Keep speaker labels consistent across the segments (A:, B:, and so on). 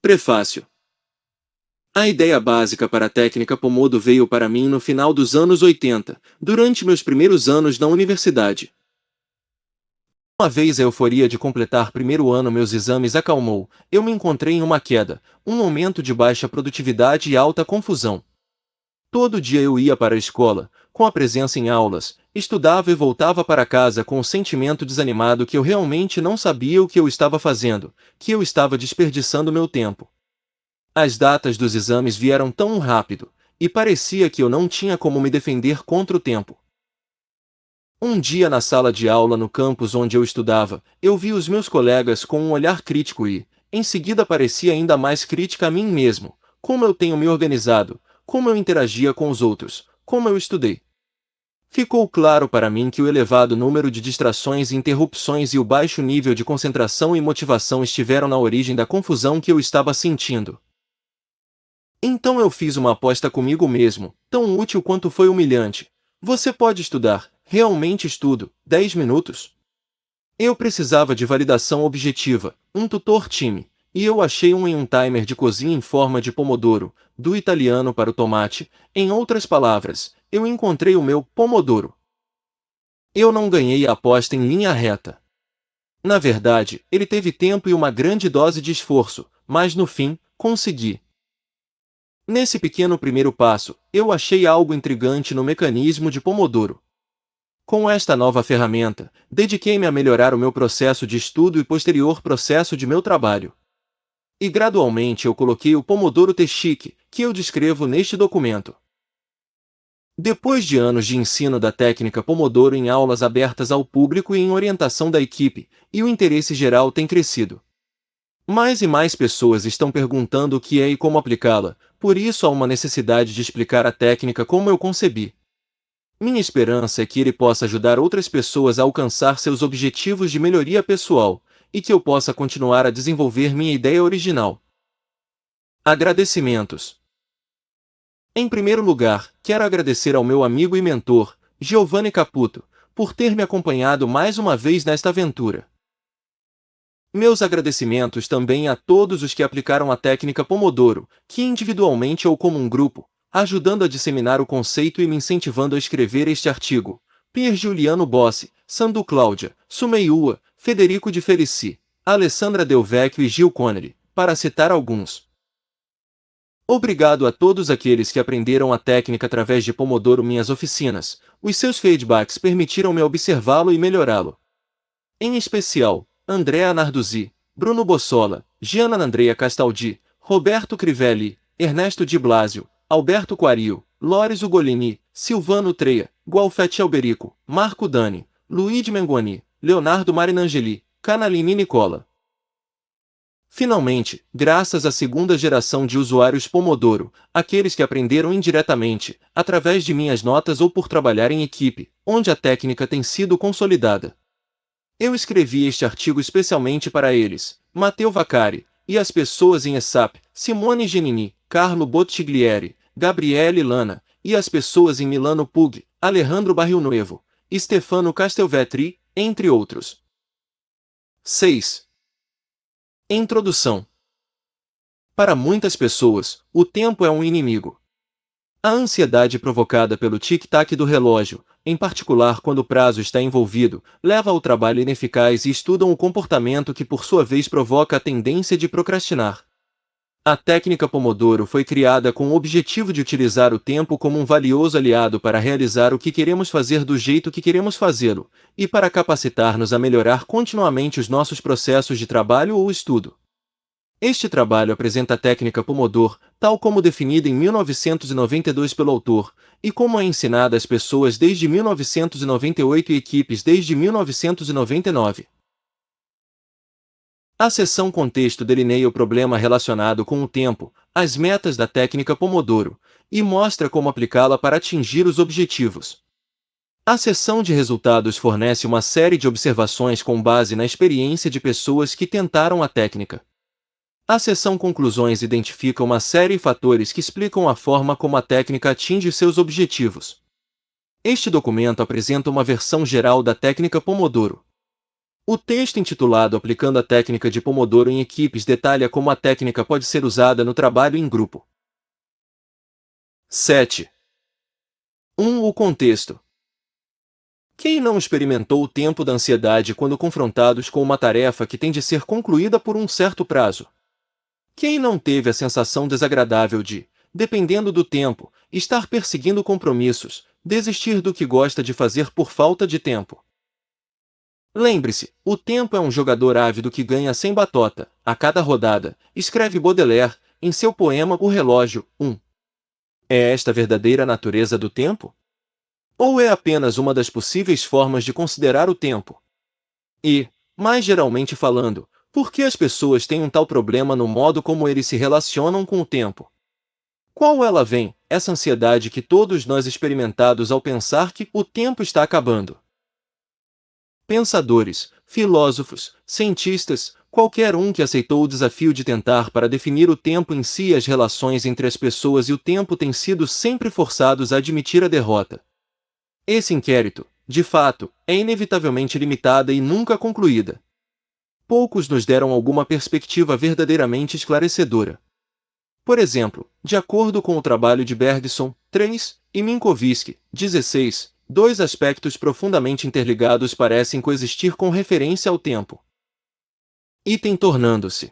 A: Prefácio. A ideia básica para a técnica Pomodoro veio para mim no final dos anos 80, durante meus primeiros anos na universidade. Uma vez a euforia de completar primeiro ano meus exames acalmou, eu me encontrei em uma queda, um momento de baixa produtividade e alta confusão. Todo dia eu ia para a escola, com a presença em aulas, estudava e voltava para casa com o sentimento desanimado que eu realmente não sabia o que eu estava fazendo, que eu estava desperdiçando meu tempo. As datas dos exames vieram tão rápido, e parecia que eu não tinha como me defender contra o tempo. Um dia na sala de aula no campus onde eu estudava, eu vi os meus colegas com um olhar crítico e, em seguida parecia ainda mais crítica a mim mesmo, como eu tenho me organizado, como eu interagia com os outros, como eu estudei. Ficou claro para mim que o elevado número de distrações e interrupções e o baixo nível de concentração e motivação estiveram na origem da confusão que eu estava sentindo. Então eu fiz uma aposta comigo mesmo, tão útil quanto foi humilhante. Você pode estudar, realmente estudo, 10 minutos? Eu precisava de validação objetiva, um tutor time, e eu achei um em um timer de cozinha em forma de pomodoro, do italiano para o tomate, em outras palavras, eu encontrei o meu pomodoro. Eu não ganhei a aposta em linha reta. Na verdade, ele teve tempo e uma grande dose de esforço, mas no fim, consegui. Nesse pequeno primeiro passo, eu achei algo intrigante no mecanismo de Pomodoro. Com esta nova ferramenta, dediquei-me a melhorar o meu processo de estudo e posterior processo de meu trabalho. E gradualmente eu coloquei o Pomodoro Technique, que eu descrevo neste documento. Depois de anos de ensino da técnica Pomodoro em aulas abertas ao público e em orientação da equipe, e o interesse geral tem crescido. Mais e mais pessoas estão perguntando o que é e como aplicá-la, por isso há uma necessidade de explicar a técnica como eu concebi. Minha esperança é que ele possa ajudar outras pessoas a alcançar seus objetivos de melhoria pessoal, e que eu possa continuar a desenvolver minha ideia original. Agradecimentos. Em primeiro lugar, quero agradecer ao meu amigo e mentor, Giovanni Caputo, por ter me acompanhado mais uma vez nesta aventura. Meus agradecimentos também a todos os que aplicaram a técnica Pomodoro, que individualmente ou como um grupo, ajudando a disseminar o conceito e me incentivando a escrever este artigo. Pier Giuliano Bossi, Sandu Cláudia, Sumeiua, Federico de Felici, Alessandra Del Vecchio e Gil Connery, para citar alguns. Obrigado a todos aqueles que aprenderam a técnica através de Pomodoro minhas oficinas, os seus feedbacks permitiram-me observá-lo e melhorá-lo. Em especial, Andrea Narduzzi, Bruno Bossola, Gianna Andrea Castaldi, Roberto Crivelli, Ernesto Di Blasio, Alberto Quario, Loris Ugolini, Silvano Treia, Gualfetti Alberico, Marco Dani, Luigi Mengoni, Leonardo Marinangeli, Canalini Nicola. Finalmente, graças à segunda geração de usuários Pomodoro, aqueles que aprenderam indiretamente, através de minhas notas ou por trabalhar em equipe, onde a técnica tem sido consolidada. Eu escrevi este artigo especialmente para eles, Matteo Vaccari, e as pessoas em ESAP, Simone Genini, Carlo Bottiglieri, Gabriele Lana, e as pessoas em Milano Pug, Alejandro Barrionuevo, Stefano Castelvetri, entre outros. 6. Introdução. Para muitas pessoas, o tempo é um inimigo. A ansiedade provocada pelo tic-tac do relógio, em particular quando o prazo está envolvido, leva ao trabalho ineficaz e estudam o comportamento que por sua vez provoca a tendência de procrastinar. A técnica Pomodoro foi criada com o objetivo de utilizar o tempo como um valioso aliado para realizar o que queremos fazer do jeito que queremos fazê-lo, e para capacitar-nos a melhorar continuamente os nossos processos de trabalho ou estudo. Este trabalho apresenta a técnica Pomodoro, tal como definida em 1992 pelo autor, e como é ensinada às pessoas desde 1998 e equipes desde 1999. A seção Contexto delineia o problema relacionado com o tempo, as metas da técnica Pomodoro, e mostra como aplicá-la para atingir os objetivos. A seção de Resultados fornece uma série de observações com base na experiência de pessoas que tentaram a técnica. A seção Conclusões identifica uma série de fatores que explicam a forma como a técnica atinge seus objetivos. Este documento apresenta uma versão geral da técnica Pomodoro. O texto intitulado Aplicando a técnica de Pomodoro em equipes detalha como a técnica pode ser usada no trabalho em grupo. 7. O contexto. Quem não experimentou o tempo da ansiedade quando confrontados com uma tarefa que tem de ser concluída por um certo prazo? Quem não teve a sensação desagradável de, dependendo do tempo, estar perseguindo compromissos, desistir do que gosta de fazer por falta de tempo? Lembre-se, o tempo é um jogador ávido que ganha sem batota, a cada rodada, escreve Baudelaire, em seu poema O Relógio, 1. É esta a verdadeira natureza do tempo? Ou é apenas uma das possíveis formas de considerar o tempo? E, mais geralmente falando, por que as pessoas têm um tal problema no modo como eles se relacionam com o tempo? Qual ela vem, essa ansiedade que todos nós experimentados ao pensar que o tempo está acabando? Pensadores, filósofos, cientistas, qualquer um que aceitou o desafio de tentar para definir o tempo em si e as relações entre as pessoas e o tempo têm sido sempre forçados a admitir a derrota. Esse inquérito, de fato, é inevitavelmente limitada e nunca concluída. Poucos nos deram alguma perspectiva verdadeiramente esclarecedora. Por exemplo, de acordo com o trabalho de Bergson, 3, e Minkowski, 16, dois aspectos profundamente interligados parecem coexistir com referência ao tempo. Item tornando-se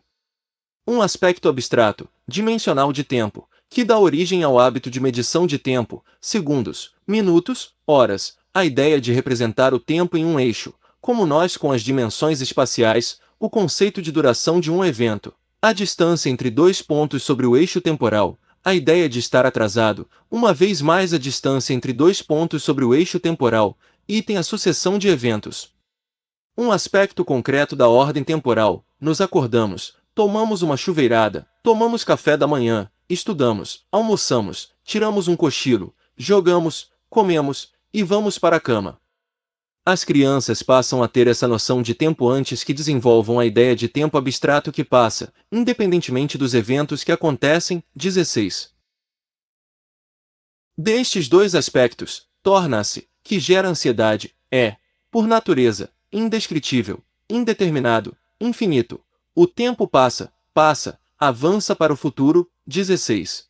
A: um aspecto abstrato, dimensional de tempo, que dá origem ao hábito de medição de tempo, segundos, minutos, horas, a ideia de representar o tempo em um eixo, como nós com as dimensões espaciais, o conceito de duração de um evento, a distância entre dois pontos sobre o eixo temporal, a ideia de estar atrasado, uma vez mais a distância entre dois pontos sobre o eixo temporal, item a sucessão de eventos. Um aspecto concreto da ordem temporal, nos acordamos, tomamos uma chuveirada, tomamos café da manhã, estudamos, almoçamos, tiramos um cochilo, jogamos, comemos, e vamos para a cama. As crianças passam a ter essa noção de tempo antes que desenvolvam a ideia de tempo abstrato que passa, independentemente dos eventos que acontecem. 16. Destes dois aspectos, torna-se, que gera ansiedade, é, por natureza, indescritível, indeterminado, infinito. O tempo passa, avança para o futuro. 16.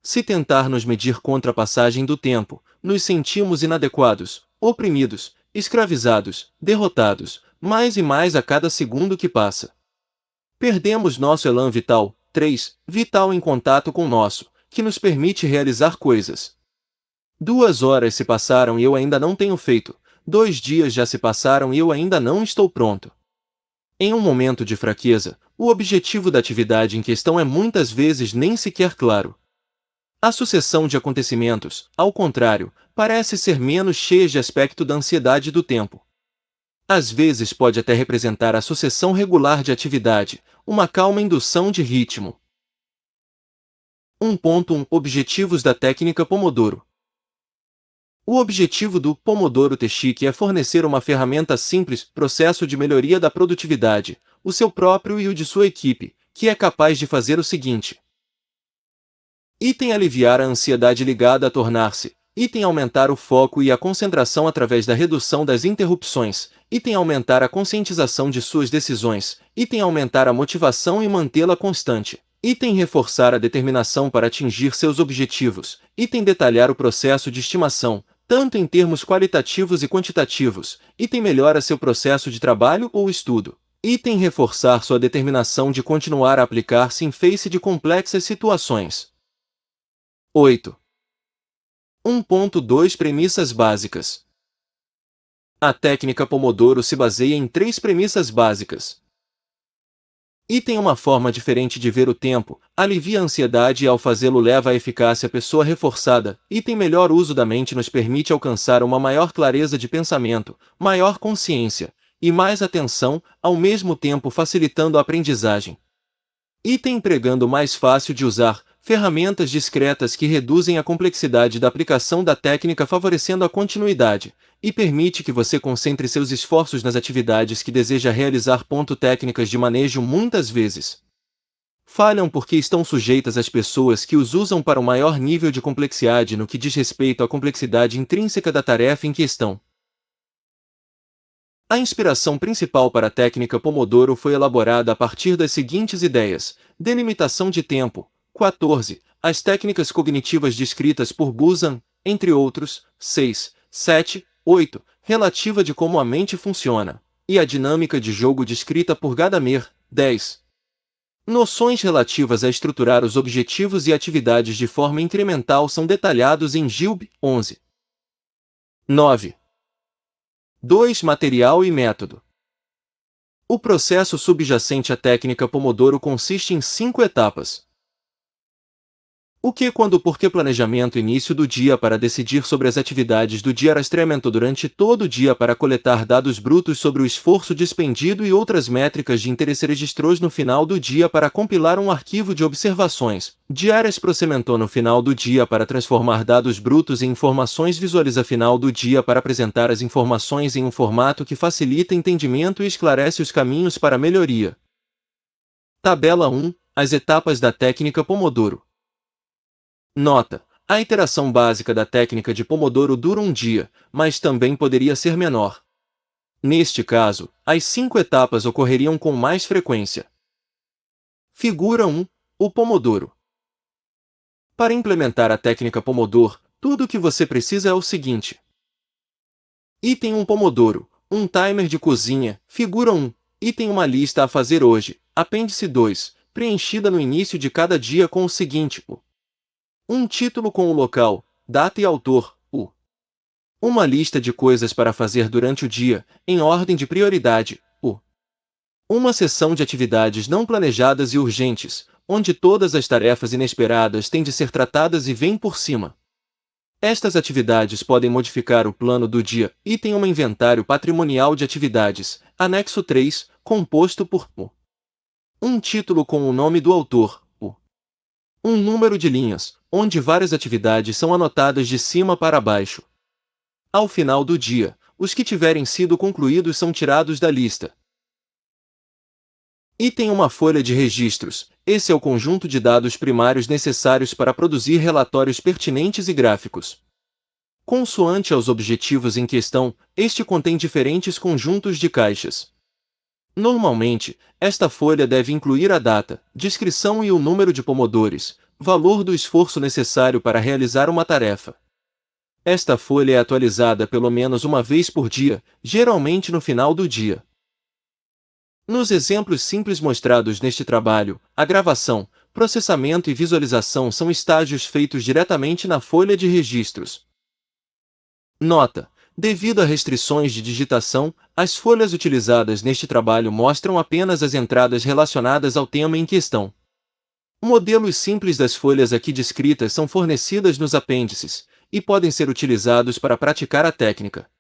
A: Se tentar nos medir contra a passagem do tempo, nos sentimos inadequados, oprimidos, escravizados, derrotados, mais e mais a cada segundo que passa. Perdemos nosso elan vital, 3, vital em contato com nosso, que nos permite realizar coisas. 2 horas se passaram e eu ainda não tenho feito, 2 dias já se passaram e eu ainda não estou pronto. Em um momento de fraqueza, o objetivo da atividade em questão é muitas vezes nem sequer claro. A sucessão de acontecimentos, ao contrário, parece ser menos cheia de aspecto da ansiedade do tempo. Às vezes pode até representar a sucessão regular de atividade, uma calma indução de ritmo. 1.1 Objetivos da técnica Pomodoro. O objetivo do Pomodoro Technique é fornecer uma ferramenta simples, processo de melhoria da produtividade, o seu próprio e o de sua equipe, que é capaz de fazer o seguinte. Item aliviar a ansiedade ligada a tornar-se. Item aumentar o foco e a concentração através da redução das interrupções. Item aumentar a conscientização de suas decisões. Item aumentar a motivação e mantê-la constante. Item reforçar a determinação para atingir seus objetivos. Item detalhar o processo de estimação, tanto em termos qualitativos e quantitativos. Item melhora seu processo de trabalho ou estudo. Item reforçar sua determinação de continuar a aplicar-se em face de complexas situações. 8. 1.2 Premissas básicas. A técnica Pomodoro se baseia em 3 premissas básicas. Item uma forma diferente de ver o tempo, alivia a ansiedade e ao fazê-lo leva à eficácia pessoa reforçada. Item melhor uso da mente nos permite alcançar uma maior clareza de pensamento, maior consciência e mais atenção, ao mesmo tempo facilitando a aprendizagem. Item empregando mais fácil de usar, ferramentas discretas que reduzem a complexidade da aplicação da técnica favorecendo a continuidade, e permite que você concentre seus esforços nas atividades que deseja realizar. Técnicas de manejo muitas vezes falham porque estão sujeitas às pessoas que os usam para um maior nível de complexidade no que diz respeito à complexidade intrínseca da tarefa em questão. A inspiração principal para a técnica Pomodoro foi elaborada a partir das seguintes ideias: delimitação de tempo, 14, as técnicas cognitivas descritas por Buzan, entre outros, 6, 7, 8, relativa de como a mente funciona, e a dinâmica de jogo descrita por Gadamer, 10. Noções relativas a estruturar os objetivos e atividades de forma incremental são detalhados em Gilb, 11. 9. 2. Material e método. O processo subjacente à técnica Pomodoro consiste em 5 etapas. O que, quando, por que planejamento início do dia para decidir sobre as atividades do dia, rastreamento durante todo o dia para coletar dados brutos sobre o esforço despendido e outras métricas de interesse, registros no final do dia para compilar um arquivo de observações diárias, processamento no final do dia para transformar dados brutos em informações, visualiza final do dia para apresentar as informações em um formato que facilita entendimento e esclarece os caminhos para melhoria. Tabela 1. As etapas da técnica Pomodoro. Nota: a iteração básica da técnica de Pomodoro dura um dia, mas também poderia ser menor. Neste caso, as 5 etapas ocorreriam com mais frequência. Figura 1. O Pomodoro. Para implementar a técnica Pomodoro, tudo o que você precisa é o seguinte. Item 1 Pomodoro, um timer de cozinha. Figura 1. Item uma lista a fazer hoje. Apêndice 2, preenchida no início de cada dia com o seguinte: um título com o local, data e autor, uma lista de coisas para fazer durante o dia, em ordem de prioridade, uma seção de atividades não planejadas e urgentes, onde todas as tarefas inesperadas têm de ser tratadas e vêm por cima. Estas atividades podem modificar o plano do dia. Item um inventário patrimonial de atividades, anexo 3, composto por um título com o nome do autor, um número de linhas, onde várias atividades são anotadas de cima para baixo. Ao final do dia, os que tiverem sido concluídos são tirados da lista. Item uma folha de registros. Esse é o conjunto de dados primários necessários para produzir relatórios pertinentes e gráficos. Consoante aos objetivos em questão, este contém diferentes conjuntos de caixas. Normalmente, esta folha deve incluir a data, descrição e o número de pomodores, valor do esforço necessário para realizar uma tarefa. Esta folha é atualizada pelo menos uma vez por dia, geralmente no final do dia. Nos exemplos simples mostrados neste trabalho, a gravação, processamento e visualização são estágios feitos diretamente na folha de registros. Nota: devido a restrições de digitação, as folhas utilizadas neste trabalho mostram apenas as entradas relacionadas ao tema em questão. Modelos simples das folhas aqui descritas são fornecidas nos apêndices, e podem ser utilizados para praticar a técnica.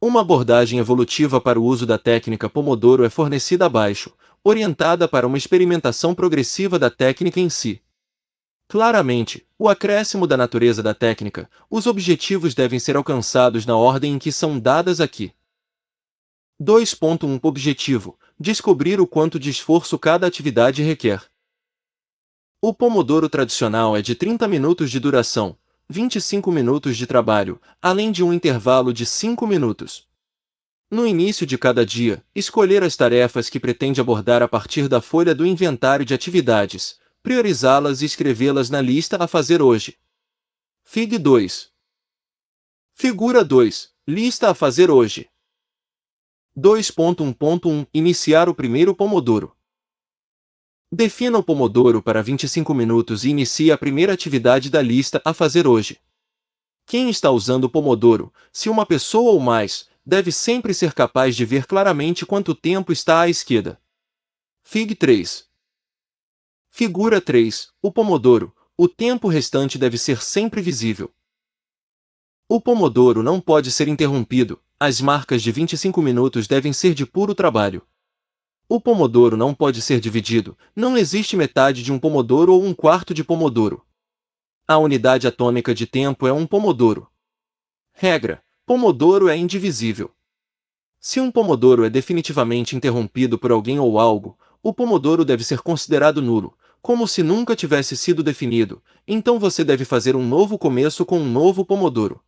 A: Uma abordagem evolutiva para o uso da técnica Pomodoro é fornecida abaixo, orientada para uma experimentação progressiva da técnica em si. Claramente, o acréscimo da natureza da técnica, os objetivos devem ser alcançados na ordem em que são dadas aqui. 2.1 Objetivo: descobrir o quanto de esforço cada atividade requer. O Pomodoro tradicional é de 30 minutos de duração, 25 minutos de trabalho, além de um intervalo de 5 minutos. No início de cada dia, escolher as tarefas que pretende abordar a partir da folha do inventário de atividades, priorizá-las e escrevê-las na lista a fazer hoje. Fig 2. Figura 2. Lista a fazer hoje. 2.1.1 Iniciar o primeiro Pomodoro. Defina o Pomodoro para 25 minutos e inicie a primeira atividade da lista a fazer hoje. Quem está usando o Pomodoro, se uma pessoa ou mais, deve sempre ser capaz de ver claramente quanto tempo está à esquerda. Fig 3. Figura 3. O Pomodoro. O tempo restante deve ser sempre visível. O Pomodoro não pode ser interrompido. As marcas de 25 minutos devem ser de puro trabalho. O Pomodoro não pode ser dividido. Não existe metade de um Pomodoro ou um quarto de Pomodoro. A unidade atômica de tempo é um Pomodoro. Regra: Pomodoro é indivisível. Se um Pomodoro é definitivamente interrompido por alguém ou algo, o Pomodoro deve ser considerado nulo, como se nunca tivesse sido definido, então você deve fazer um novo começo com um novo Pomodoro.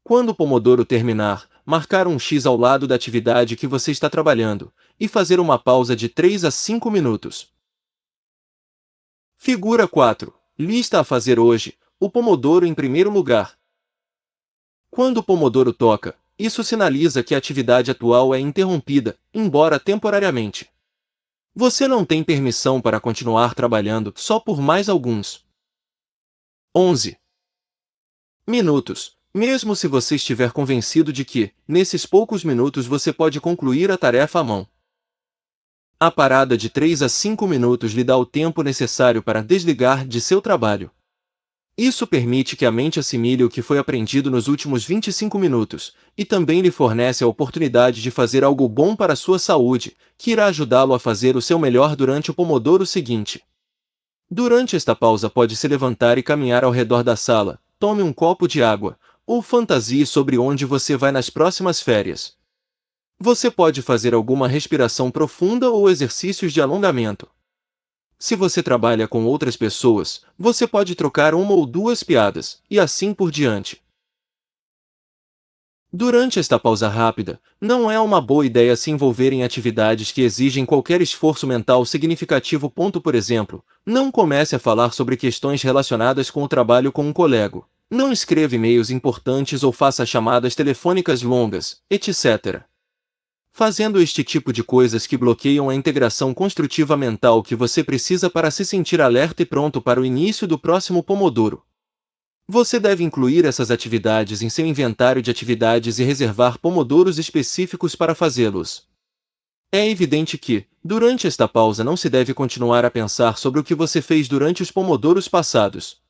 A: Quando o Pomodoro terminar, marcar um X ao lado da atividade que você está trabalhando, e fazer uma pausa de 3 a 5 minutos. Figura 4. Lista a fazer hoje. O Pomodoro em primeiro lugar. Quando o Pomodoro toca, isso sinaliza que a atividade atual é interrompida, embora temporariamente. Você não tem permissão para continuar trabalhando só por mais alguns 11 minutos, mesmo se você estiver convencido de que, nesses poucos minutos você pode concluir a tarefa à mão. A parada de 3 a 5 minutos lhe dá o tempo necessário para desligar de seu trabalho. Isso permite que a mente assimile o que foi aprendido nos últimos 25 minutos, e também lhe fornece a oportunidade de fazer algo bom para a sua saúde, que irá ajudá-lo a fazer o seu melhor durante o Pomodoro seguinte. Durante esta pausa pode se levantar e caminhar ao redor da sala, tome um copo de água, ou fantasie sobre onde você vai nas próximas férias. Você pode fazer alguma respiração profunda ou exercícios de alongamento. Se você trabalha com outras pessoas, você pode trocar uma ou duas piadas, e assim por diante. Durante esta pausa rápida, não é uma boa ideia se envolver em atividades que exigem qualquer esforço mental significativo. Por exemplo, não comece a falar sobre questões relacionadas com o trabalho com um colega. Não escreva e-mails importantes ou faça chamadas telefônicas longas, etc. Fazendo este tipo de coisas que bloqueiam a integração construtiva mental que você precisa para se sentir alerta e pronto para o início do próximo Pomodoro. Você deve incluir essas atividades em seu inventário de atividades e reservar pomodoros específicos para fazê-los. É evidente que, durante esta pausa, não se deve continuar a pensar sobre o que você fez durante os pomodoros passados.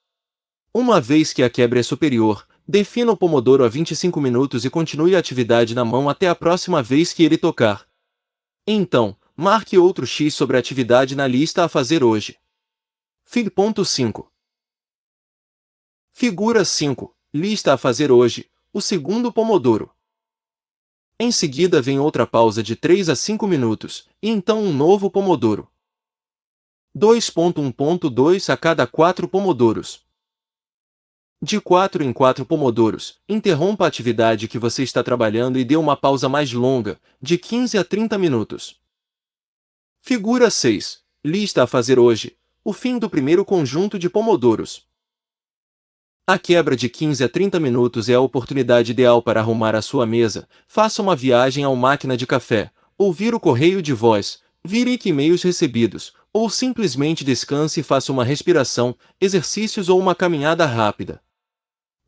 A: Uma vez que a quebra é superior, defina o Pomodoro a 25 minutos e continue a atividade na mão até a próxima vez que ele tocar. Então, marque outro X sobre a atividade na lista a fazer hoje. Fig.5. Figura 5. Lista a fazer hoje, o segundo Pomodoro. Em seguida vem outra pausa de 3 a 5 minutos, e então um novo Pomodoro. 2.1.2 a cada 4 pomodoros. De 4 em 4 pomodoros, interrompa a atividade que você está trabalhando e dê uma pausa mais longa, de 15 a 30 minutos. Figura 6. Lista a fazer hoje, o fim do primeiro conjunto de pomodoros. A quebra de 15 a 30 minutos é a oportunidade ideal para arrumar a sua mesa, faça uma viagem à máquina de café, ouvir o correio de voz, verifique e-mails recebidos, ou simplesmente descanse e faça uma respiração, exercícios ou uma caminhada rápida.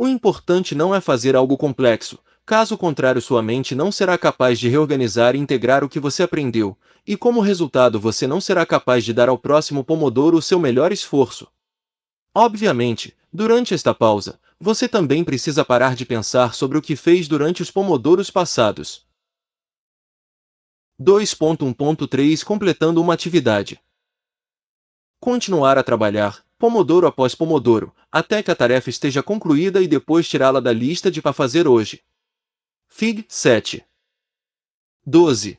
A: O importante não é fazer algo complexo, caso contrário sua mente não será capaz de reorganizar e integrar o que você aprendeu, e como resultado você não será capaz de dar ao próximo Pomodoro o seu melhor esforço. Obviamente, durante esta pausa, você também precisa parar de pensar sobre o que fez durante os pomodoros passados. 2.1.3 Completando uma atividade. Continuar a trabalhar, pomodoro após pomodoro, até que a tarefa esteja concluída e depois tirá-la da lista de para fazer hoje. Fig. 7. 12.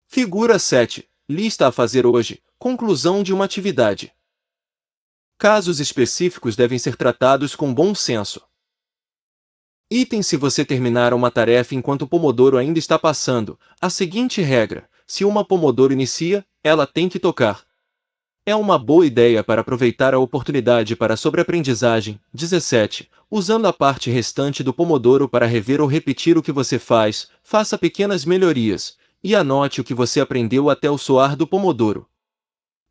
A: Figura 7. Lista a fazer hoje, conclusão de uma atividade. Casos específicos devem ser tratados com bom senso. Item: se você terminar uma tarefa enquanto o pomodoro ainda está passando, a seguinte regra: se uma pomodoro inicia, ela tem que tocar. É uma boa ideia para aproveitar a oportunidade para a sobreaprendizagem. 17. Usando a parte restante do pomodoro para rever ou repetir o que você faz, faça pequenas melhorias, e anote o que você aprendeu até o soar do pomodoro.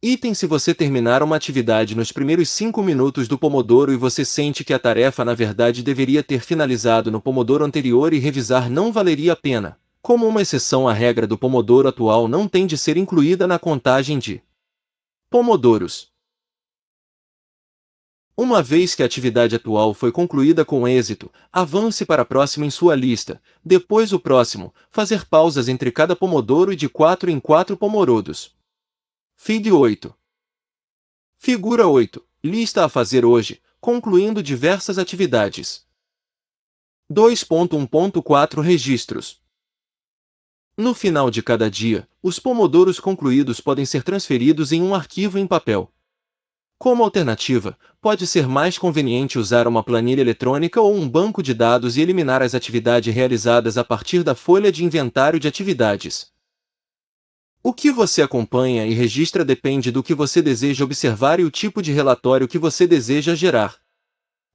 A: Item: se você terminar uma atividade nos primeiros 5 minutos do pomodoro e você sente que a tarefa na verdade deveria ter finalizado no pomodoro anterior e revisar não valeria a pena. Como uma exceção à regra do pomodoro atual não tem de ser incluída na contagem de pomodoros. Uma vez que a atividade atual foi concluída com êxito, avance para a próxima em sua lista, depois o próximo, fazer pausas entre cada pomodoro e de 4 em 4 pomorodos. Fig. 8. Figura 8. Lista a fazer hoje, concluindo diversas atividades. 2.1.4 Registros. No final de cada dia, os pomodoros concluídos podem ser transferidos em um arquivo em papel. Como alternativa, pode ser mais conveniente usar uma planilha eletrônica ou um banco de dados e eliminar as atividades realizadas a partir da folha de inventário de atividades. O que você acompanha e registra depende do que você deseja observar e o tipo de relatório que você deseja gerar.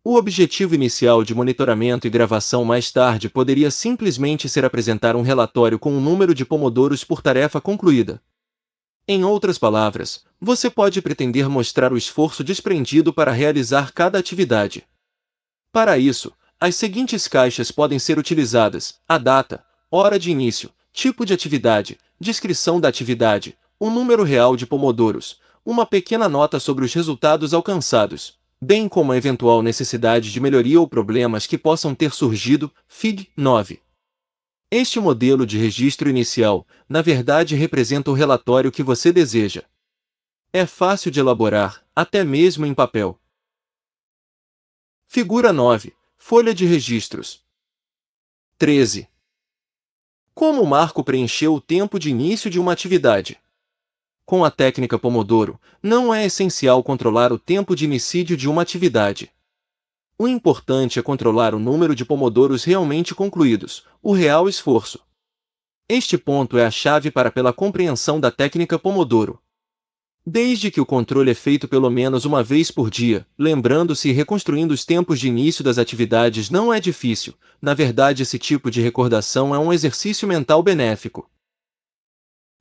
A: O objetivo inicial de monitoramento e gravação mais tarde poderia simplesmente ser apresentar um relatório com o número de pomodoros por tarefa concluída. Em outras palavras, você pode pretender mostrar o esforço desprendido para realizar cada atividade. Para isso, as seguintes caixas podem ser utilizadas: a data, hora de início, tipo de atividade, descrição da atividade, o número real de pomodoros, uma pequena nota sobre os resultados alcançados, bem como a eventual necessidade de melhoria ou problemas que possam ter surgido. Fig. 9. Este modelo de registro inicial, na verdade, representa o relatório que você deseja. É fácil de elaborar, até mesmo em papel. Figura 9. Folha de registros. 13. Como o Marco preencheu o tempo de início de uma atividade? Com a técnica Pomodoro, não é essencial controlar o tempo de início de uma atividade. O importante é controlar o número de pomodoros realmente concluídos, o real esforço. Este ponto é a chave pela compreensão da técnica Pomodoro. Desde que o controle é feito pelo menos uma vez por dia, lembrando-se e reconstruindo os tempos de início das atividades não é difícil, na verdade esse tipo de recordação é um exercício mental benéfico.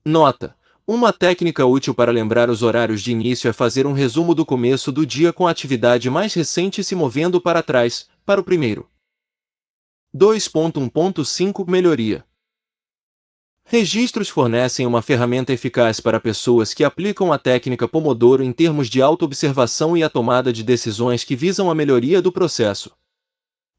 A: Nota: uma técnica útil para lembrar os horários de início é fazer um resumo do começo do dia com a atividade mais recente se movendo para trás, para o primeiro. 2.1.5 Melhoria. Registros fornecem uma ferramenta eficaz para pessoas que aplicam a técnica Pomodoro em termos de autoobservação e a tomada de decisões que visam a melhoria do processo.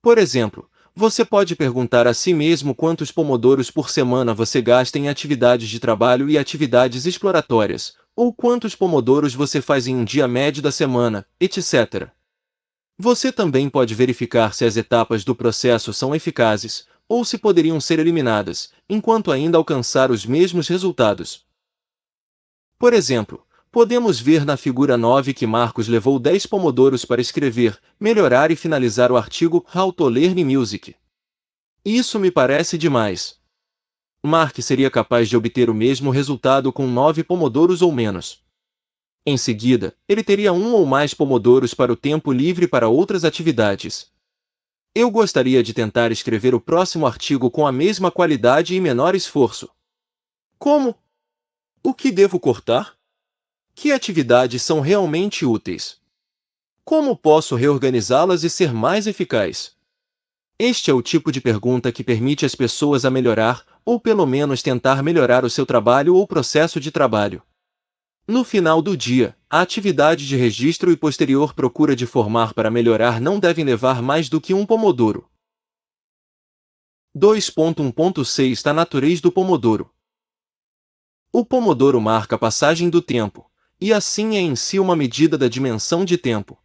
A: Por exemplo, você pode perguntar a si mesmo quantos pomodoros por semana você gasta em atividades de trabalho e atividades exploratórias, ou quantos pomodoros você faz em um dia médio da semana, etc. Você também pode verificar se as etapas do processo são eficazes, ou se poderiam ser eliminadas, enquanto ainda alcançar os mesmos resultados. Por exemplo, podemos ver na figura 9 que Marcos levou 10 pomodoros para escrever, melhorar e finalizar o artigo How to Learn Music. Isso me parece demais. Mark seria capaz de obter o mesmo resultado com 9 pomodoros ou menos. Em seguida, ele teria um ou mais pomodoros para o tempo livre para outras atividades. Eu gostaria de tentar escrever o próximo artigo com a mesma qualidade e menor esforço. Como? O que devo cortar? Que atividades são realmente úteis? Como posso reorganizá-las e ser mais eficaz? Este é o tipo de pergunta que permite às pessoas a melhorar, ou pelo menos tentar melhorar o seu trabalho ou processo de trabalho. No final do dia, a atividade de registro e posterior procura de formar para melhorar não devem levar mais do que um pomodoro. 2.1.6 Da natureza do pomodoro. O pomodoro marca a passagem do tempo, e assim é em si uma medida da dimensão de tempo.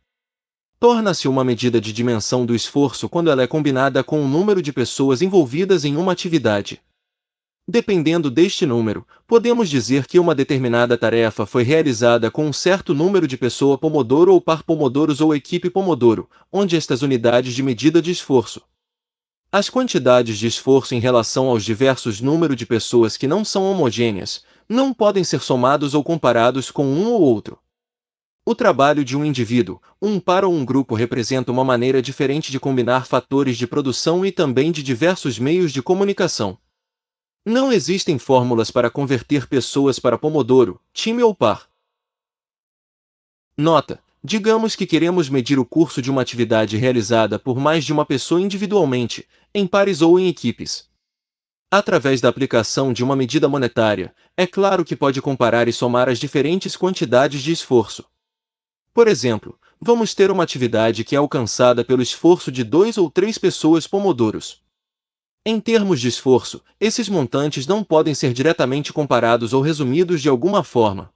A: Torna-se uma medida de dimensão do esforço quando ela é combinada com o número de pessoas envolvidas em uma atividade. Dependendo deste número, podemos dizer que uma determinada tarefa foi realizada com um certo número de pessoa pomodoro ou par pomodoros ou equipe pomodoro, onde estas unidades de medida de esforço. As quantidades de esforço em relação aos diversos números de pessoas que não são homogêneas, não podem ser somados ou comparados com um ou outro. O trabalho de um indivíduo, um par ou um grupo representa uma maneira diferente de combinar fatores de produção e também de diversos meios de comunicação. Não existem fórmulas para converter pessoas para pomodoro, time ou par. Nota: digamos que queremos medir o curso de uma atividade realizada por mais de uma pessoa individualmente, em pares ou em equipes. Através da aplicação de uma medida monetária, é claro que pode comparar e somar as diferentes quantidades de esforço. Por exemplo, vamos ter uma atividade que é alcançada pelo esforço de 2 ou 3 pessoas pomodoros. Em termos de esforço, esses montantes não podem ser diretamente comparados ou resumidos de alguma forma.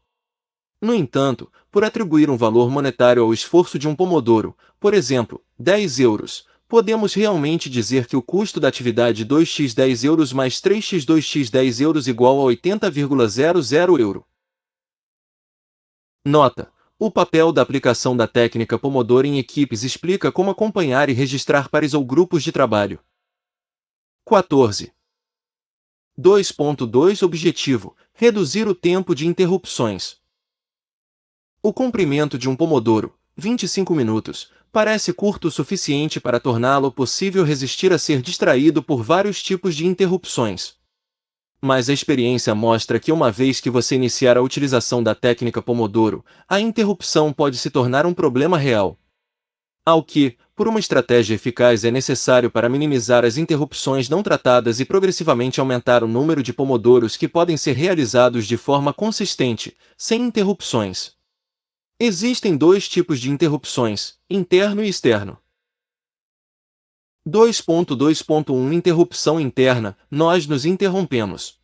A: No entanto, por atribuir um valor monetário ao esforço de um pomodoro, por exemplo, 10 euros, podemos realmente dizer que o custo da atividade 2x 10 euros mais 3x 2x 10 euros igual a 80,00 euro. Nota: O papel da aplicação da técnica Pomodoro em equipes explica como acompanhar e registrar pares ou grupos de trabalho. 14. 2.2 Objetivo: reduzir o tempo de interrupções. O comprimento de um pomodoro, 25 minutos, parece curto o suficiente para torná-lo possível resistir a ser distraído por vários tipos de interrupções. Mas a experiência mostra que uma vez que você iniciar a utilização da técnica Pomodoro, a interrupção pode se tornar um problema real. Ao que, por uma estratégia eficaz é necessário para minimizar as interrupções não tratadas e progressivamente aumentar o número de pomodoros que podem ser realizados de forma consistente, sem interrupções. Existem dois tipos de interrupções, interno e externo. 2.2.1 Interrupção interna: nós nos interrompemos.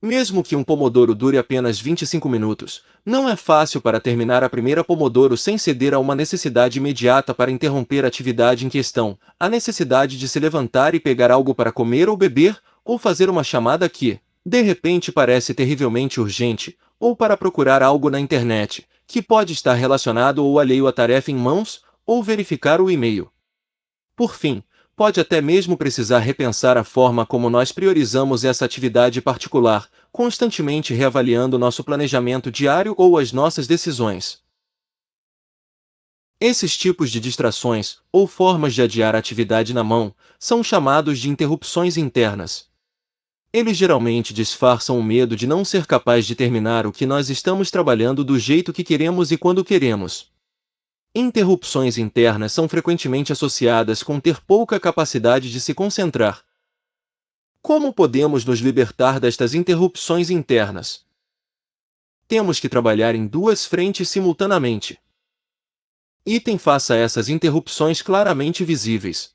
A: Mesmo que um pomodoro dure apenas 25 minutos, não é fácil para terminar a primeira pomodoro sem ceder a uma necessidade imediata para interromper a atividade em questão, a necessidade de se levantar e pegar algo para comer ou beber, ou fazer uma chamada que, de repente parece terrivelmente urgente, ou para procurar algo na internet, que pode estar relacionado ou alheio à tarefa em mãos, ou verificar o e-mail. Por fim, pode até mesmo precisar repensar a forma como nós priorizamos essa atividade particular, constantemente reavaliando nosso planejamento diário ou as nossas decisões. Esses tipos de distrações, ou formas de adiar a atividade na mão, são chamados de interrupções internas. Eles geralmente disfarçam o medo de não ser capaz de terminar o que nós estamos trabalhando do jeito que queremos e quando queremos. Interrupções internas são frequentemente associadas com ter pouca capacidade de se concentrar. Como podemos nos libertar destas interrupções internas? Temos que trabalhar em duas frentes simultaneamente. Faça essas interrupções claramente visíveis.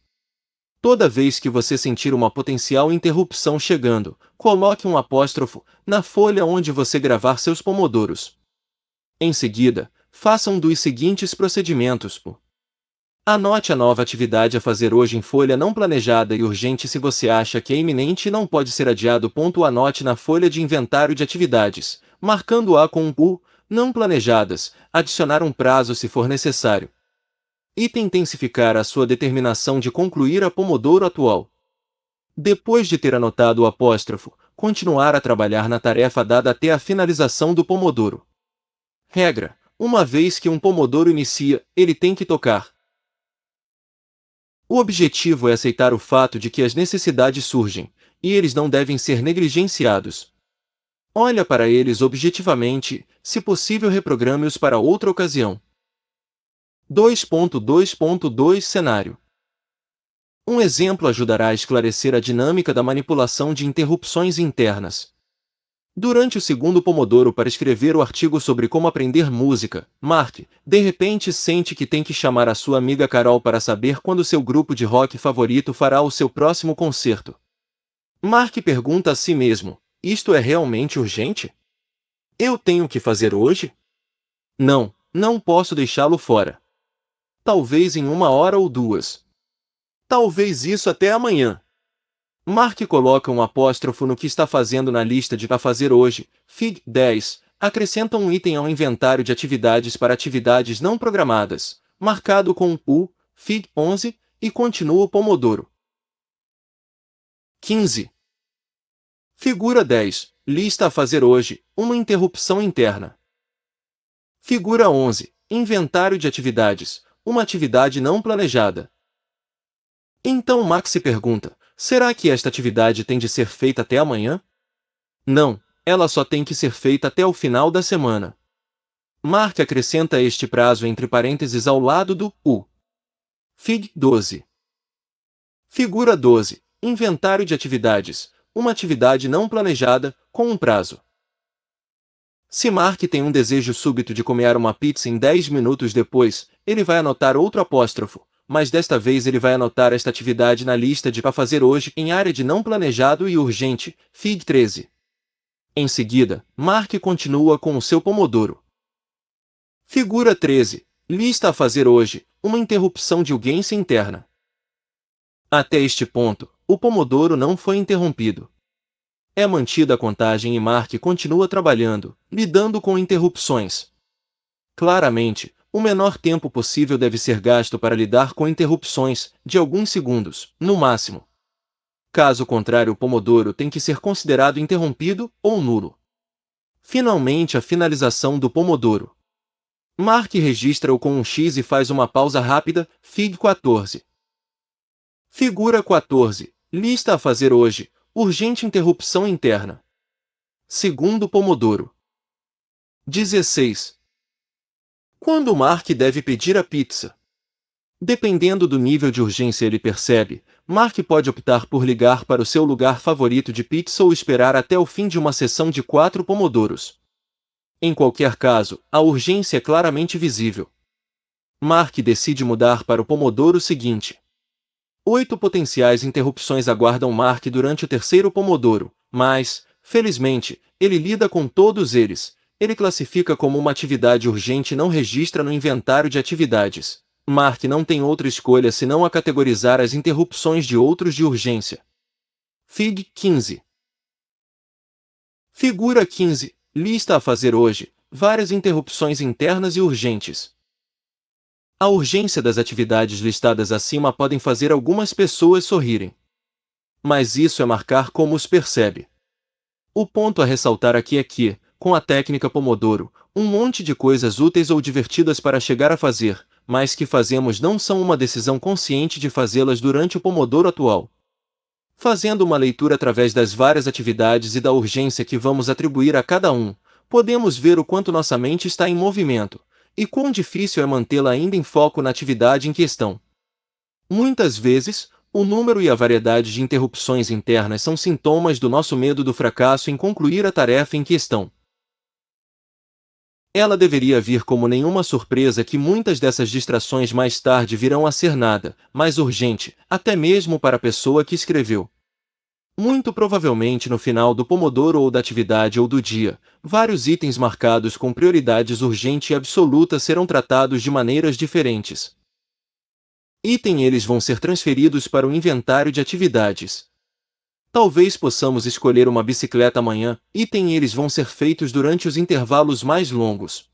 A: Toda vez que você sentir uma potencial interrupção chegando, coloque um apóstrofo na folha onde você gravar seus pomodoros. Em seguida, faça um dos seguintes procedimentos. Anote a nova atividade a fazer hoje em folha não planejada e urgente se você acha que é iminente e não pode ser adiado. Anote na folha de inventário de atividades, marcando-a com um U, não planejadas, adicionar um prazo se for necessário. Intensificar a sua determinação de concluir a pomodoro atual. Depois de ter anotado o apóstrofo, continuar a trabalhar na tarefa dada até a finalização do pomodoro. Regra: uma vez que um pomodoro inicia, ele tem que tocar. O objetivo é aceitar o fato de que as necessidades surgem, e eles não devem ser negligenciados. Olha para eles objetivamente, se possível reprograme-os para outra ocasião. 2.2.2 Cenário. Um exemplo ajudará a esclarecer a dinâmica da manipulação de interrupções internas. Durante o segundo pomodoro para escrever o artigo sobre como aprender música, Mark, de repente sente que tem que chamar a sua amiga Carol para saber quando seu grupo de rock favorito fará o seu próximo concerto. Mark pergunta a si mesmo: isto é realmente urgente? Eu tenho que fazer hoje? Não, não posso deixá-lo fora. Talvez em 1 hora ou 2. Talvez isso até amanhã. Mark coloca um apóstrofo no que está fazendo na lista de a fazer hoje, Fig. 10, acrescenta um item ao inventário de atividades para atividades não programadas, marcado com um U, Fig. 11, e continua o pomodoro. 15. Figura 10, lista a fazer hoje, uma interrupção interna. Figura 11, inventário de atividades, uma atividade não planejada. Então Max se pergunta: será que esta atividade tem de ser feita até amanhã? Não, ela só tem que ser feita até o final da semana. Mark acrescenta este prazo entre parênteses ao lado do U. Fig. 12. Figura 12. Inventário de atividades, uma atividade não planejada, com um prazo. Se Mark tem um desejo súbito de comer uma pizza em 10 minutos depois, ele vai anotar outro apóstrofo, mas desta vez ele vai anotar esta atividade na lista de para fazer hoje em área de não planejado e urgente, Fig. 13. Em seguida, Mark continua com o seu pomodoro. Figura 13. Lista a fazer hoje, uma interrupção de urgência interna. Até este ponto, o pomodoro não foi interrompido. É mantida a contagem e Mark continua trabalhando, lidando com interrupções. Claramente, o menor tempo possível deve ser gasto para lidar com interrupções, de alguns segundos, no máximo. Caso contrário, o Pomodoro tem que ser considerado interrompido ou nulo. Finalmente, a finalização do Pomodoro. Marque registra-o com um X e faz uma pausa rápida, Fig 14. Figura 14. Lista a fazer hoje. Urgente interrupção interna. Segundo Pomodoro. 16. Quando Mark deve pedir a pizza? Dependendo do nível de urgência ele percebe, Mark pode optar por ligar para o seu lugar favorito de pizza ou esperar até o fim de uma sessão de 4 pomodoros. Em qualquer caso, a urgência é claramente visível. Mark decide mudar para o pomodoro seguinte. 8 potenciais interrupções aguardam Mark durante o terceiro pomodoro, mas, felizmente, ele lida com todos eles. Ele classifica como uma atividade urgente e não registra no inventário de atividades. Mark não tem outra escolha senão a categorizar as interrupções de outros de urgência. Fig 15. Figura 15. Lista a fazer hoje. Várias interrupções internas e urgentes. A urgência das atividades listadas acima podem fazer algumas pessoas sorrirem. Mas isso é marcar como os percebe. O ponto a ressaltar aqui é que, com a técnica Pomodoro, um monte de coisas úteis ou divertidas para chegar a fazer, mas que fazemos não são uma decisão consciente de fazê-las durante o Pomodoro atual. Fazendo uma leitura através das várias atividades e da urgência que vamos atribuir a cada um, podemos ver o quanto nossa mente está em movimento, e quão difícil é mantê-la ainda em foco na atividade em questão. Muitas vezes, o número e a variedade de interrupções internas são sintomas do nosso medo do fracasso em concluir a tarefa em questão. Ela deveria vir como nenhuma surpresa que muitas dessas distrações mais tarde virão a ser nada, mais urgente, até mesmo para a pessoa que escreveu. Muito provavelmente no final do pomodoro ou da atividade ou do dia, vários itens marcados com prioridades urgente e absoluta serão tratados de maneiras diferentes. Eles vão ser transferidos para o inventário de atividades. Talvez possamos escolher uma bicicleta amanhã, eles vão ser feitos durante os intervalos mais longos.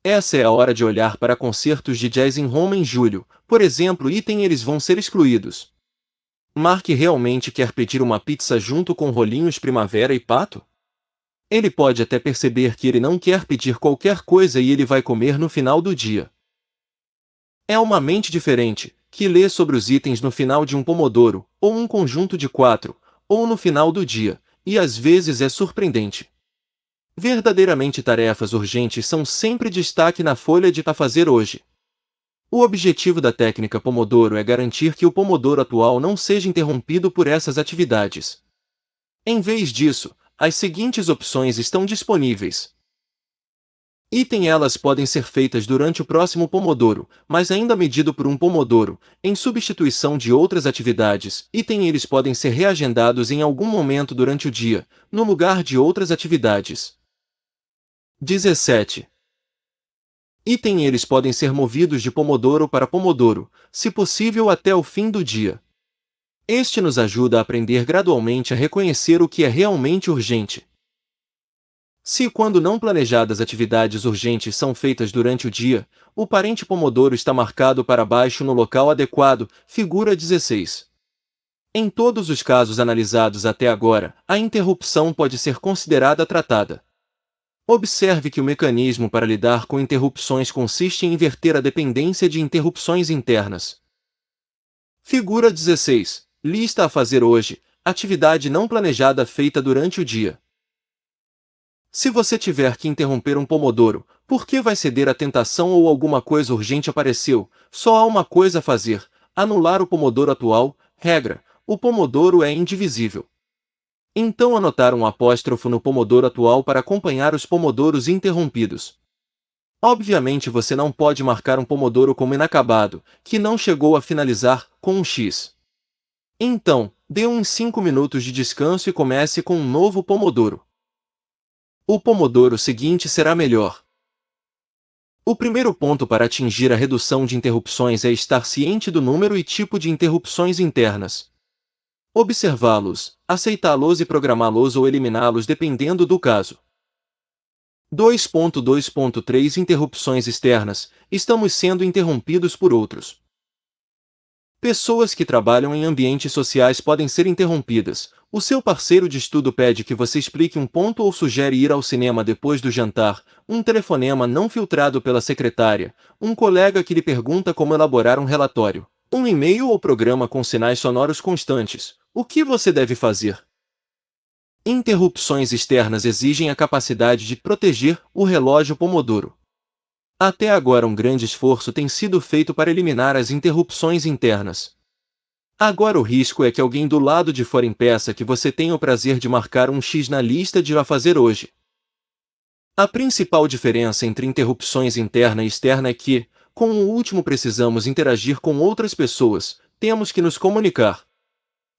A: Essa é a hora de olhar para concertos de jazz em Roma em julho, por exemplo, eles vão ser excluídos. Mark realmente quer pedir uma pizza junto com rolinhos primavera e pato? Ele pode até perceber que ele não quer pedir qualquer coisa e ele vai comer no final do dia. É uma mente diferente, que lê sobre os itens no final de um pomodoro, ou um conjunto de 4, ou no final do dia, e às vezes é surpreendente. Verdadeiramente tarefas urgentes são sempre destaque na folha de a fazer hoje. O objetivo da técnica Pomodoro é garantir que o pomodoro atual não seja interrompido por essas atividades. Em vez disso, as seguintes opções estão disponíveis. Elas podem ser feitas durante o próximo pomodoro, mas ainda medido por um pomodoro, em substituição de outras atividades. Eles podem ser reagendados em algum momento durante o dia, no lugar de outras atividades. 17. Eles podem ser movidos de pomodoro para pomodoro, se possível até o fim do dia. Este nos ajuda a aprender gradualmente a reconhecer o que é realmente urgente. Se quando não planejadas atividades urgentes são feitas durante o dia, o parente pomodoro está marcado para baixo no local adequado, figura 16. Em todos os casos analisados até agora, a interrupção pode ser considerada tratada. Observe que o mecanismo para lidar com interrupções consiste em inverter a dependência de interrupções internas. Figura 16. Lista a fazer hoje, atividade não planejada feita durante o dia. Se você tiver que interromper um pomodoro, porque vai ceder à tentação ou alguma coisa urgente apareceu, só há uma coisa a fazer: anular o pomodoro atual. Regra: o pomodoro é indivisível. Então anotar um apóstrofo no pomodoro atual para acompanhar os pomodoros interrompidos. Obviamente você não pode marcar um pomodoro como inacabado, que não chegou a finalizar, com um X. Então, dê uns 5 minutos de descanso e comece com um novo pomodoro. O pomodoro seguinte será melhor. O primeiro ponto para atingir a redução de interrupções é estar ciente do número e tipo de interrupções internas. Observá-los, aceitá-los e programá-los ou eliminá-los dependendo do caso. 2.2.3 Interrupções externas. Estamos sendo interrompidos por outros. Pessoas que trabalham em ambientes sociais podem ser interrompidas. O seu parceiro de estudo pede que você explique um ponto ou sugere ir ao cinema depois do jantar, um telefonema não filtrado pela secretária, um colega que lhe pergunta como elaborar um relatório, um e-mail ou programa com sinais sonoros constantes. O que você deve fazer? Interrupções externas exigem a capacidade de proteger o relógio Pomodoro. Até agora um grande esforço tem sido feito para eliminar as interrupções internas. Agora o risco é que alguém do lado de fora impeça que você tenha o prazer de marcar um X na lista de a fazer hoje. A principal diferença entre interrupções interna e externa é que, com o último precisamos interagir com outras pessoas, temos que nos comunicar.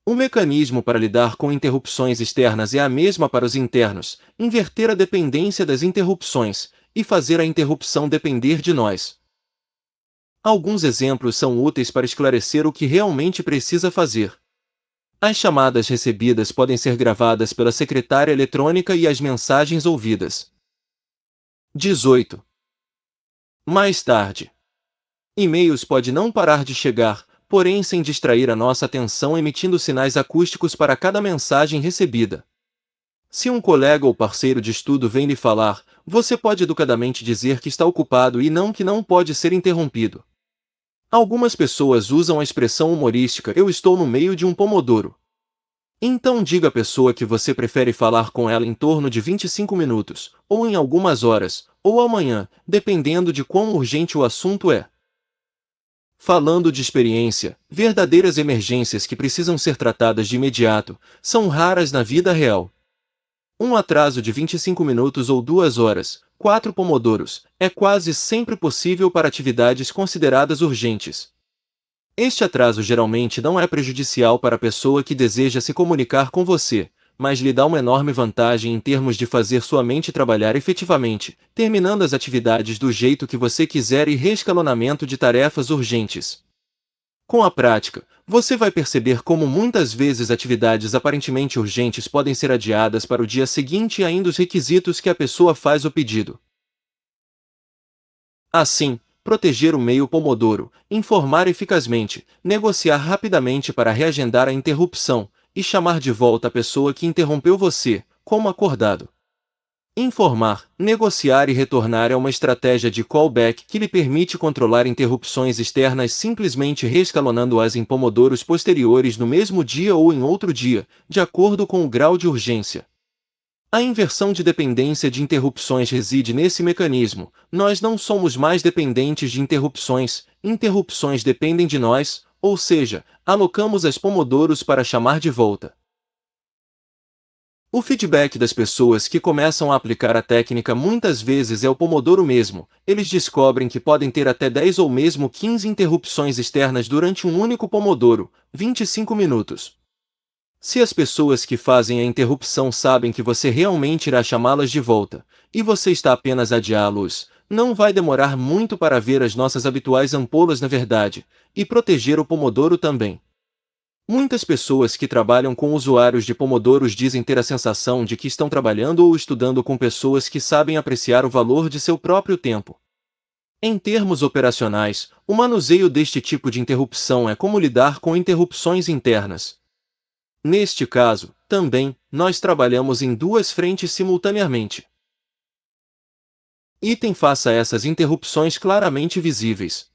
A: O mecanismo para lidar com interrupções externas é a mesma para os internos, inverter a dependência das interrupções, e fazer a interrupção depender de nós. Alguns exemplos são úteis para esclarecer o que realmente precisa fazer. As chamadas recebidas podem ser gravadas pela secretária eletrônica e as mensagens ouvidas. 18. Mais tarde. E-mails pode não parar de chegar, porém sem distrair a nossa atenção emitindo sinais acústicos para cada mensagem recebida. Se um colega ou parceiro de estudo vem lhe falar, você pode educadamente dizer que está ocupado e não que não pode ser interrompido. Algumas pessoas usam a expressão humorística "eu estou no meio de um pomodoro". Então diga à pessoa que você prefere falar com ela em torno de 25 minutos, ou em algumas horas, ou amanhã, dependendo de quão urgente o assunto é. Falando de experiência, verdadeiras emergências que precisam ser tratadas de imediato, são raras na vida real. Um atraso de 25 minutos ou 2 horas, 4 pomodoros, é quase sempre possível para atividades consideradas urgentes. Este atraso geralmente não é prejudicial para a pessoa que deseja se comunicar com você, mas lhe dá uma enorme vantagem em termos de fazer sua mente trabalhar efetivamente, terminando as atividades do jeito que você quiser e reescalonamento de tarefas urgentes. Com a prática, você vai perceber como muitas vezes atividades aparentemente urgentes podem ser adiadas para o dia seguinte e ainda os requisitos que a pessoa faz o pedido. Assim, proteger o meio Pomodoro, informar eficazmente, negociar rapidamente para reagendar a interrupção, e chamar de volta a pessoa que interrompeu você, como acordado. Informar, negociar e retornar é uma estratégia de callback que lhe permite controlar interrupções externas simplesmente reescalonando-as em pomodoros posteriores no mesmo dia ou em outro dia, de acordo com o grau de urgência. A inversão de dependência de interrupções reside nesse mecanismo. Nós não somos mais dependentes de interrupções dependem de nós, ou seja, alocamos as pomodoros para chamar de volta. O feedback das pessoas que começam a aplicar a técnica muitas vezes é o pomodoro mesmo. Eles descobrem que podem ter até 10 ou mesmo 15 interrupções externas durante um único pomodoro, 25 minutos. Se as pessoas que fazem a interrupção sabem que você realmente irá chamá-las de volta, e você está apenas a adiá-los, não vai demorar muito para ver as nossas habituais ampolas na verdade, e proteger o pomodoro também. Muitas pessoas que trabalham com usuários de pomodoros dizem ter a sensação de que estão trabalhando ou estudando com pessoas que sabem apreciar o valor de seu próprio tempo. Em termos operacionais, o manuseio deste tipo de interrupção é como lidar com interrupções internas. Neste caso, também, nós trabalhamos em duas frentes simultaneamente. Item faça essas interrupções claramente visíveis.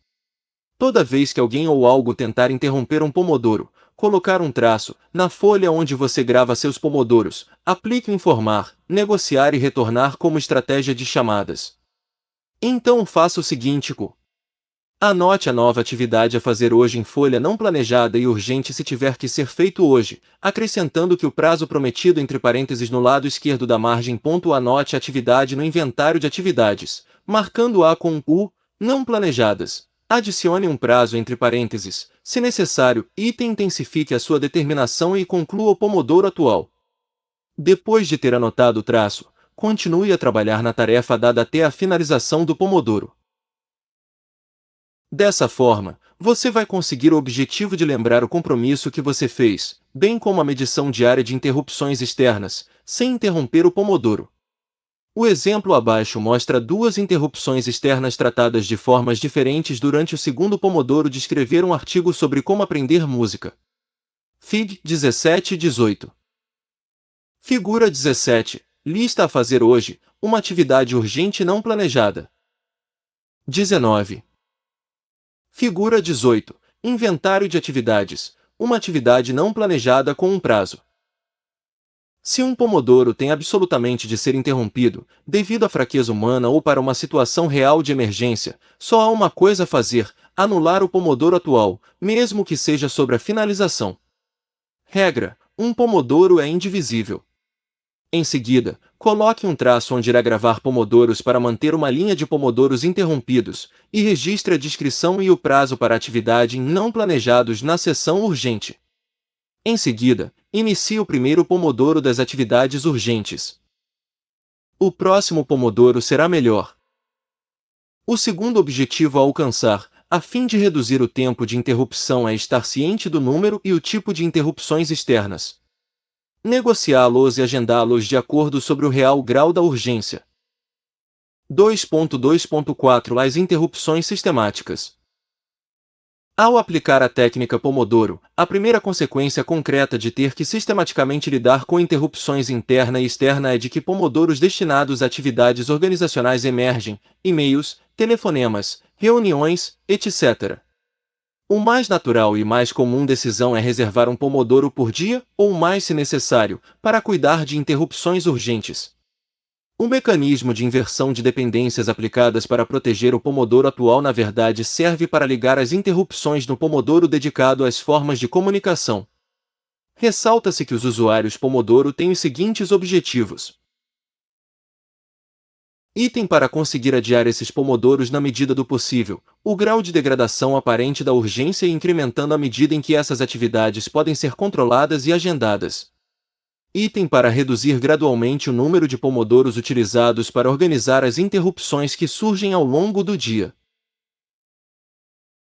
A: Toda vez que alguém ou algo tentar interromper um pomodoro, colocar um traço na folha onde você grava seus pomodoros, aplique o informar, negociar e retornar como estratégia de chamadas. Então faça o seguinte: anote a nova atividade a fazer hoje em folha não planejada e urgente se tiver que ser feito hoje, acrescentando que o prazo prometido entre parênteses no lado esquerdo da margem. Anote a atividade no inventário de atividades, marcando-a com o não planejadas. Adicione um prazo entre parênteses, se necessário, item intensifique a sua determinação e conclua o pomodoro atual. Depois de ter anotado o traço, continue a trabalhar na tarefa dada até a finalização do pomodoro. Dessa forma, você vai conseguir o objetivo de lembrar o compromisso que você fez, bem como a medição diária de interrupções externas, sem interromper o pomodoro. O exemplo abaixo mostra duas interrupções externas tratadas de formas diferentes durante o segundo Pomodoro de escrever um artigo sobre como aprender música. Fig. 17 e 18. Figura 17. Lista a fazer hoje, uma atividade urgente não planejada. 19. Figura 18. Inventário de atividades, uma atividade não planejada com um prazo. Se um pomodoro tem absolutamente de ser interrompido, devido à fraqueza humana ou para uma situação real de emergência, só há uma coisa a fazer: anular o pomodoro atual, mesmo que seja sobre a finalização. Regra: um pomodoro é indivisível. Em seguida, coloque um traço onde irá gravar pomodoros para manter uma linha de pomodoros interrompidos, e registre a descrição e o prazo para a atividade não planejados na seção urgente. Em seguida, inicie o primeiro pomodoro das atividades urgentes. O próximo pomodoro será melhor. O segundo objetivo a alcançar, a fim de reduzir o tempo de interrupção, é estar ciente do número e o tipo de interrupções externas. Negociá-los e agendá-los de acordo sobre o real grau da urgência. 2.2.4 As interrupções sistemáticas. Ao aplicar a técnica Pomodoro, a primeira consequência concreta de ter que sistematicamente lidar com interrupções interna e externa é de que pomodoros destinados a atividades organizacionais emergem, e-mails, telefonemas, reuniões, etc. O mais natural e mais comum decisão é reservar um pomodoro por dia, ou mais se necessário, para cuidar de interrupções urgentes. O mecanismo de inversão de dependências aplicadas para proteger o pomodoro atual na verdade serve para ligar as interrupções no pomodoro dedicado às formas de comunicação. Ressalta-se que os usuários Pomodoro têm os seguintes objetivos. Item para conseguir adiar esses pomodoros na medida do possível, o grau de degradação aparente da urgência e incrementando à medida em que essas atividades podem ser controladas e agendadas. Item para reduzir gradualmente o número de pomodoros utilizados para organizar as interrupções que surgem ao longo do dia.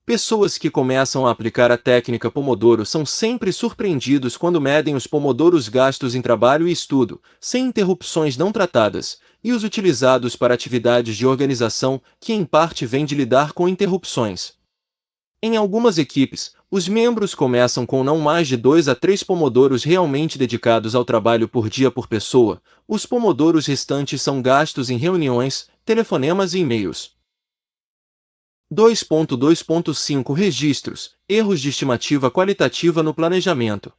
A: Pessoas que começam a aplicar a técnica Pomodoro são sempre surpreendidos quando medem os pomodoros gastos em trabalho e estudo, sem interrupções não tratadas, e os utilizados para atividades de organização, que em parte vêm de lidar com interrupções. Em algumas equipes, os membros começam com não mais de 2 a 3 pomodoros realmente dedicados ao trabalho por dia por pessoa. Os pomodoros restantes são gastos em reuniões, telefonemas e e-mails. 2.2.5 Registros, erros de estimativa qualitativa no planejamento.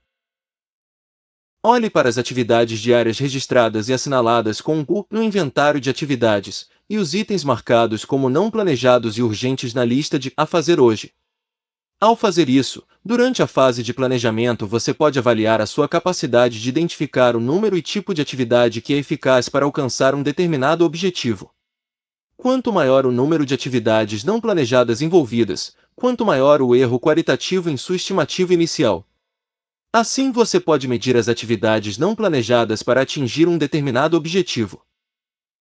A: Olhe para as atividades diárias registradas e assinaladas com um U no inventário de atividades, e os itens marcados como não planejados e urgentes na lista de a fazer hoje. Ao fazer isso, durante a fase de planejamento você pode avaliar a sua capacidade de identificar o número e tipo de atividade que é eficaz para alcançar um determinado objetivo. Quanto maior o número de atividades não planejadas envolvidas, quanto maior o erro qualitativo em sua estimativa inicial. Assim você pode medir as atividades não planejadas para atingir um determinado objetivo.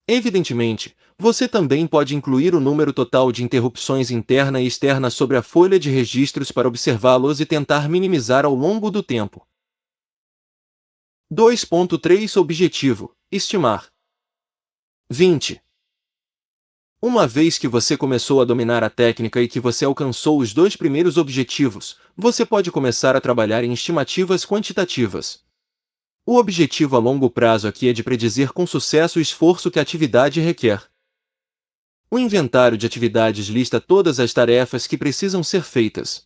A: Evidentemente, você também pode incluir o número total de interrupções interna e externa sobre a folha de registros para observá-los e tentar minimizar ao longo do tempo. 2.3 Objetivo: estimar. 20. Uma vez que você começou a dominar a técnica e que você alcançou os 2 primeiros objetivos, você pode começar a trabalhar em estimativas quantitativas. O objetivo a longo prazo aqui é de predizer com sucesso o esforço que a atividade requer. O inventário de atividades lista todas as tarefas que precisam ser feitas.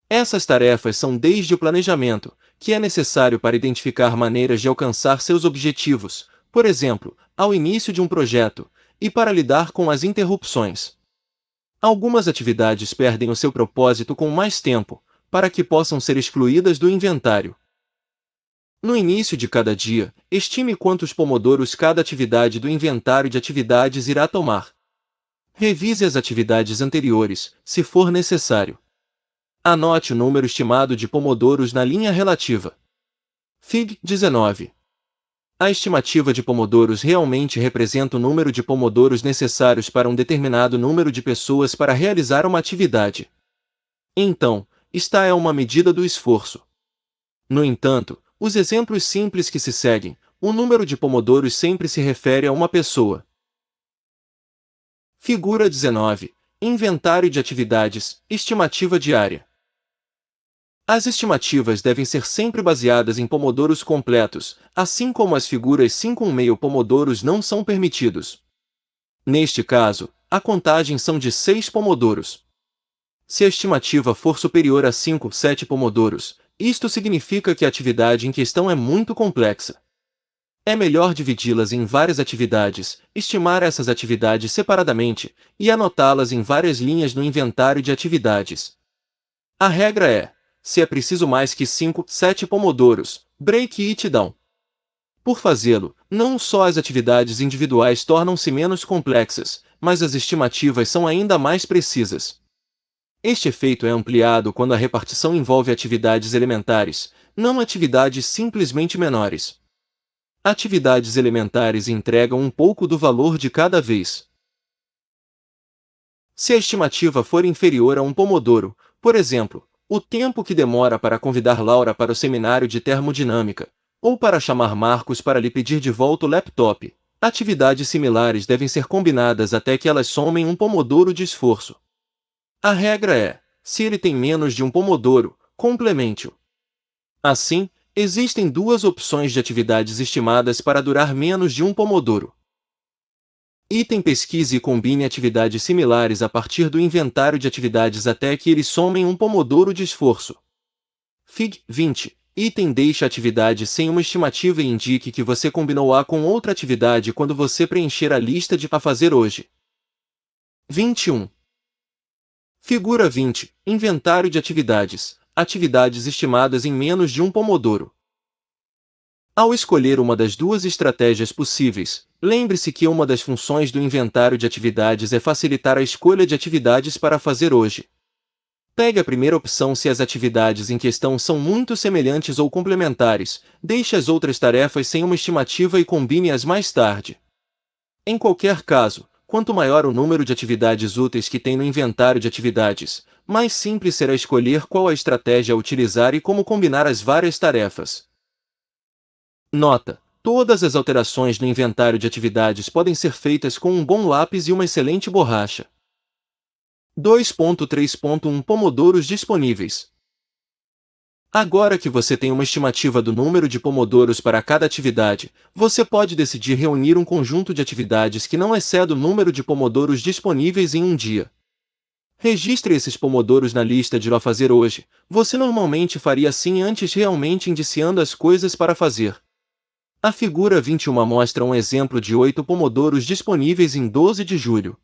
A: Essas tarefas são desde o planejamento, que é necessário para identificar maneiras de alcançar seus objetivos, por exemplo, ao início de um projeto, e para lidar com as interrupções. Algumas atividades perdem o seu propósito com mais tempo, para que possam ser excluídas do inventário. No início de cada dia, estime quantos pomodoros cada atividade do inventário de atividades irá tomar. Revise as atividades anteriores, se for necessário. Anote o número estimado de pomodoros na linha relativa. Fig. 19. A estimativa de pomodoros realmente representa o número de pomodoros necessários para um determinado número de pessoas para realizar uma atividade. Então, esta é uma medida do esforço. No entanto, os exemplos simples que se seguem, o número de pomodoros sempre se refere a uma pessoa. Figura 19. Inventário de atividades, estimativa diária. As estimativas devem ser sempre baseadas em pomodoros completos, assim como as figuras 5,5 pomodoros não são permitidos. Neste caso, a contagem são de 6 pomodoros. Se a estimativa for superior a 5,7 pomodoros, isto significa que a atividade em questão é muito complexa. É melhor dividi-las em várias atividades, estimar essas atividades separadamente e anotá-las em várias linhas no inventário de atividades. A regra é: se é preciso mais que 5,7 pomodoros, break it down. Por fazê-lo, não só as atividades individuais tornam-se menos complexas, mas as estimativas são ainda mais precisas. Este efeito é ampliado quando a repartição envolve atividades elementares, não atividades simplesmente menores. Atividades elementares entregam um pouco do valor de cada vez. Se a estimativa for inferior a 1 pomodoro, por exemplo, o tempo que demora para convidar Laura para o seminário de termodinâmica, ou para chamar Marcos para lhe pedir de volta o laptop, atividades similares devem ser combinadas até que elas somem 1 pomodoro de esforço. A regra é: se ele tem menos de 1 pomodoro, complemente-o. Assim, existem duas opções de atividades estimadas para durar menos de 1 pomodoro. Item: pesquise e combine atividades similares a partir do inventário de atividades até que eles somem 1 pomodoro de esforço. Fig. 20. Item: deixe a atividade sem uma estimativa e indique que você combinou-a com outra atividade quando você preencher a lista de a fazer hoje. 21. Figura 20. Inventário de atividades. Atividades estimadas em menos de 1 pomodoro. Ao escolher uma das duas estratégias possíveis, lembre-se que uma das funções do inventário de atividades é facilitar a escolha de atividades para fazer hoje. Pegue a primeira opção se as atividades em questão são muito semelhantes ou complementares, deixe as outras tarefas sem uma estimativa e combine-as mais tarde. Em qualquer caso, quanto maior o número de atividades úteis que tem no inventário de atividades, mais simples será escolher qual a estratégia a utilizar e como combinar as várias tarefas. Nota: todas as alterações no inventário de atividades podem ser feitas com um bom lápis e uma excelente borracha. 2.3.1 Pomodoros disponíveis. Agora que você tem uma estimativa do número de pomodoros para cada atividade, você pode decidir reunir um conjunto de atividades que não exceda o número de pomodoros disponíveis em um dia. Registre esses pomodoros na lista de a fazer hoje. Você normalmente faria assim antes, realmente indiciando as coisas para fazer. A figura 21 mostra um exemplo de 8 pomodoros disponíveis em 12 de julho.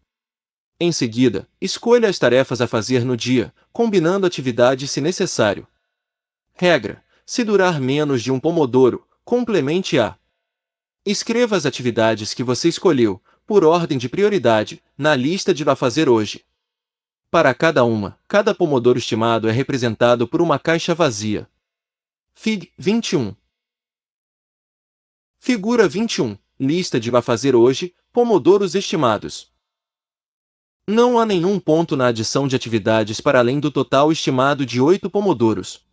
A: Em seguida, escolha as tarefas a fazer no dia, combinando atividades se necessário. Regra: se durar menos de 1 pomodoro, complemente-a. Escreva as atividades que você escolheu, por ordem de prioridade, na lista de a fazer hoje. Para cada uma, cada pomodoro estimado é representado por uma caixa vazia. Fig. 21. Figura 21. Lista de a fazer hoje, pomodoros estimados. Não há nenhum ponto na adição de atividades para além do total estimado de 8 pomodoros.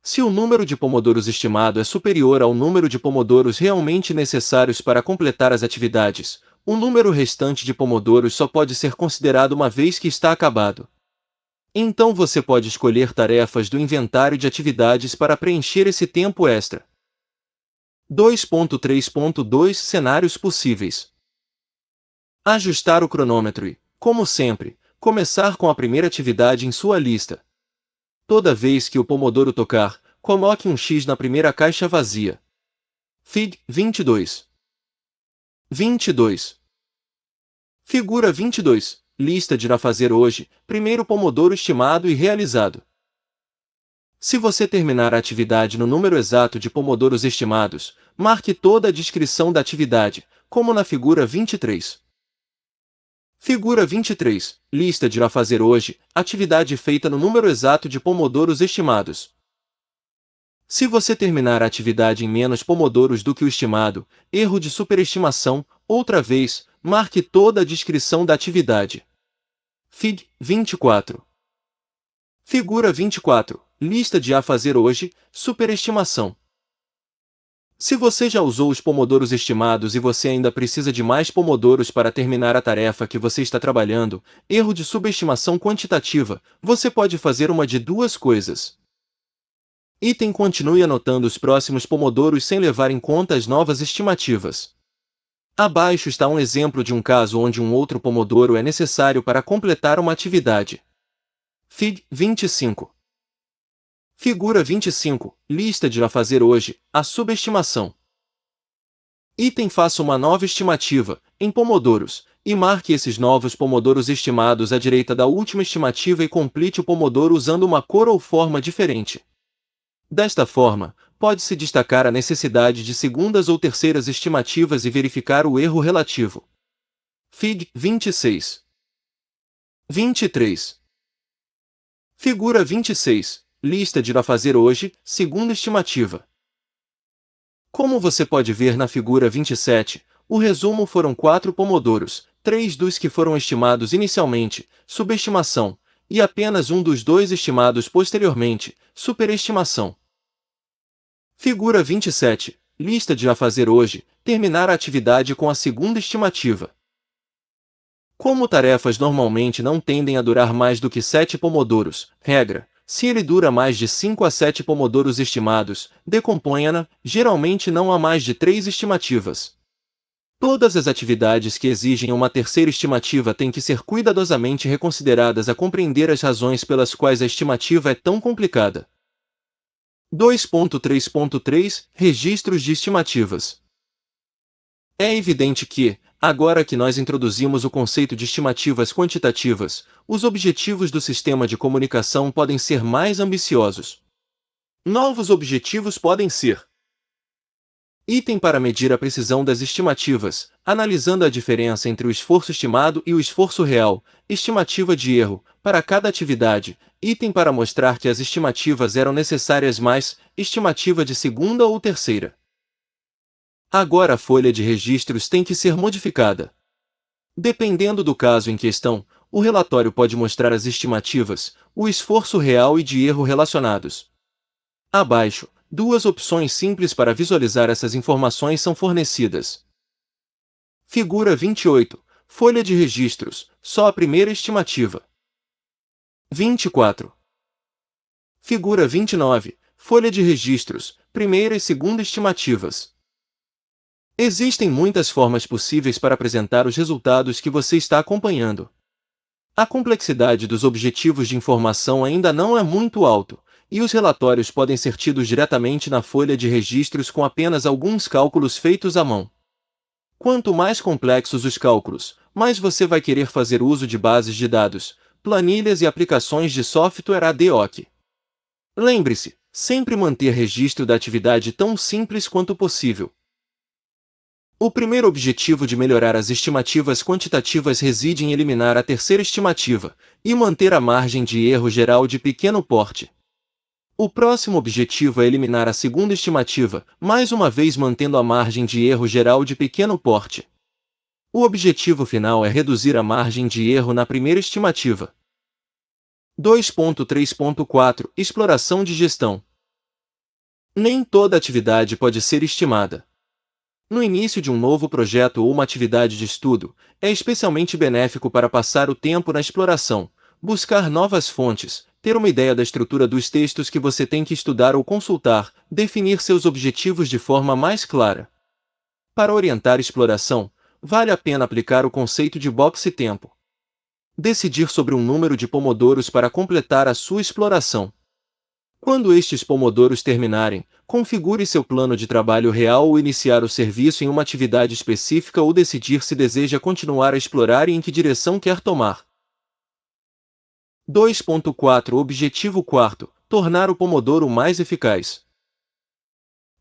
A: Se o número de pomodoros estimado é superior ao número de pomodoros realmente necessários para completar as atividades, o número restante de pomodoros só pode ser considerado uma vez que está acabado. Então você pode escolher tarefas do inventário de atividades para preencher esse tempo extra. 2.3.2 Cenários possíveis. Ajustar o cronômetro e, como sempre, começar com a primeira atividade em sua lista. Toda vez que o pomodoro tocar, coloque um X na primeira caixa vazia. Fig. 22. 22. Figura 22. Lista de a fazer hoje, primeiro pomodoro estimado e realizado. Se você terminar a atividade no número exato de pomodoros estimados, marque toda a descrição da atividade, como na figura 23. Figura 23. Lista de a fazer hoje, atividade feita no número exato de pomodoros estimados. Se você terminar a atividade em menos pomodoros do que o estimado, erro de superestimação, outra vez, marque toda a descrição da atividade. Fig. 24. Figura 24. Lista de a fazer hoje, superestimação. Se você já usou os pomodoros estimados e você ainda precisa de mais pomodoros para terminar a tarefa que você está trabalhando, erro de subestimação quantitativa, você pode fazer uma de duas coisas. Item: continue anotando os próximos pomodoros sem levar em conta as novas estimativas. Abaixo está um exemplo de um caso onde um outro pomodoro é necessário para completar uma atividade. Fig. 25. Figura 25. Lista de a fazer hoje, a subestimação. Item: faça uma nova estimativa, em pomodoros, e marque esses novos pomodoros estimados à direita da última estimativa e complete o pomodoro usando uma cor ou forma diferente. Desta forma, pode-se destacar a necessidade de segundas ou terceiras estimativas e verificar o erro relativo. Fig. 26. 23. Figura 26. Lista de a fazer hoje, segunda estimativa. Como você pode ver na figura 27, o resumo foram 4 pomodoros, 3 dos que foram estimados inicialmente, subestimação, e apenas um dos 2 estimados posteriormente, superestimação. Figura 27. Lista de a fazer hoje, terminar a atividade com a segunda estimativa. Como tarefas normalmente não tendem a durar mais do que 7 pomodoros, regra, se ele dura mais de 5 a 7 pomodoros estimados, decomponha-na, geralmente não há mais de 3 estimativas. Todas as atividades que exigem uma terceira estimativa têm que ser cuidadosamente reconsideradas a compreender as razões pelas quais a estimativa é tão complicada. 2.3.3 Registros de estimativas. É evidente que, agora que nós introduzimos o conceito de estimativas quantitativas, os objetivos do sistema de comunicação podem ser mais ambiciosos. Novos objetivos podem ser: item: para medir a precisão das estimativas, analisando a diferença entre o esforço estimado e o esforço real, estimativa de erro, para cada atividade, item: para mostrar que as estimativas eram necessárias mais, estimativa de segunda ou terceira. Agora a folha de registros tem que ser modificada. Dependendo do caso em questão, o relatório pode mostrar as estimativas, o esforço real e de erro relacionados. Abaixo, duas opções simples para visualizar essas informações são fornecidas. Figura 28. Folha de registros, só a primeira estimativa. 24. Figura 29. Folha de registros, primeira e segunda estimativas. Existem muitas formas possíveis para apresentar os resultados que você está acompanhando. A complexidade dos objetivos de informação ainda não é muito alto, e os relatórios podem ser tidos diretamente na folha de registros com apenas alguns cálculos feitos à mão. Quanto mais complexos os cálculos, mais você vai querer fazer uso de bases de dados, planilhas e aplicações de software ad hoc. Lembre-se, sempre manter registro da atividade tão simples quanto possível. O primeiro objetivo de melhorar as estimativas quantitativas reside em eliminar a terceira estimativa e manter a margem de erro geral de pequeno porte. O próximo objetivo é eliminar a segunda estimativa, mais uma vez mantendo a margem de erro geral de pequeno porte. O objetivo final é reduzir a margem de erro na primeira estimativa. 2.3.4 Exploração de gestão. Nem toda atividade pode ser estimada. No início de um novo projeto ou uma atividade de estudo, é especialmente benéfico para passar o tempo na exploração, buscar novas fontes, ter uma ideia da estrutura dos textos que você tem que estudar ou consultar, definir seus objetivos de forma mais clara. Para orientar a exploração, vale a pena aplicar o conceito de boxe-tempo. Decidir sobre um número de pomodoros para completar a sua exploração. Quando estes pomodoros terminarem, configure seu plano de trabalho real ou iniciar o serviço em uma atividade específica ou decidir se deseja continuar a explorar e em que direção quer tomar. 2.4 Objetivo 4. Tornar o pomodoro mais eficaz.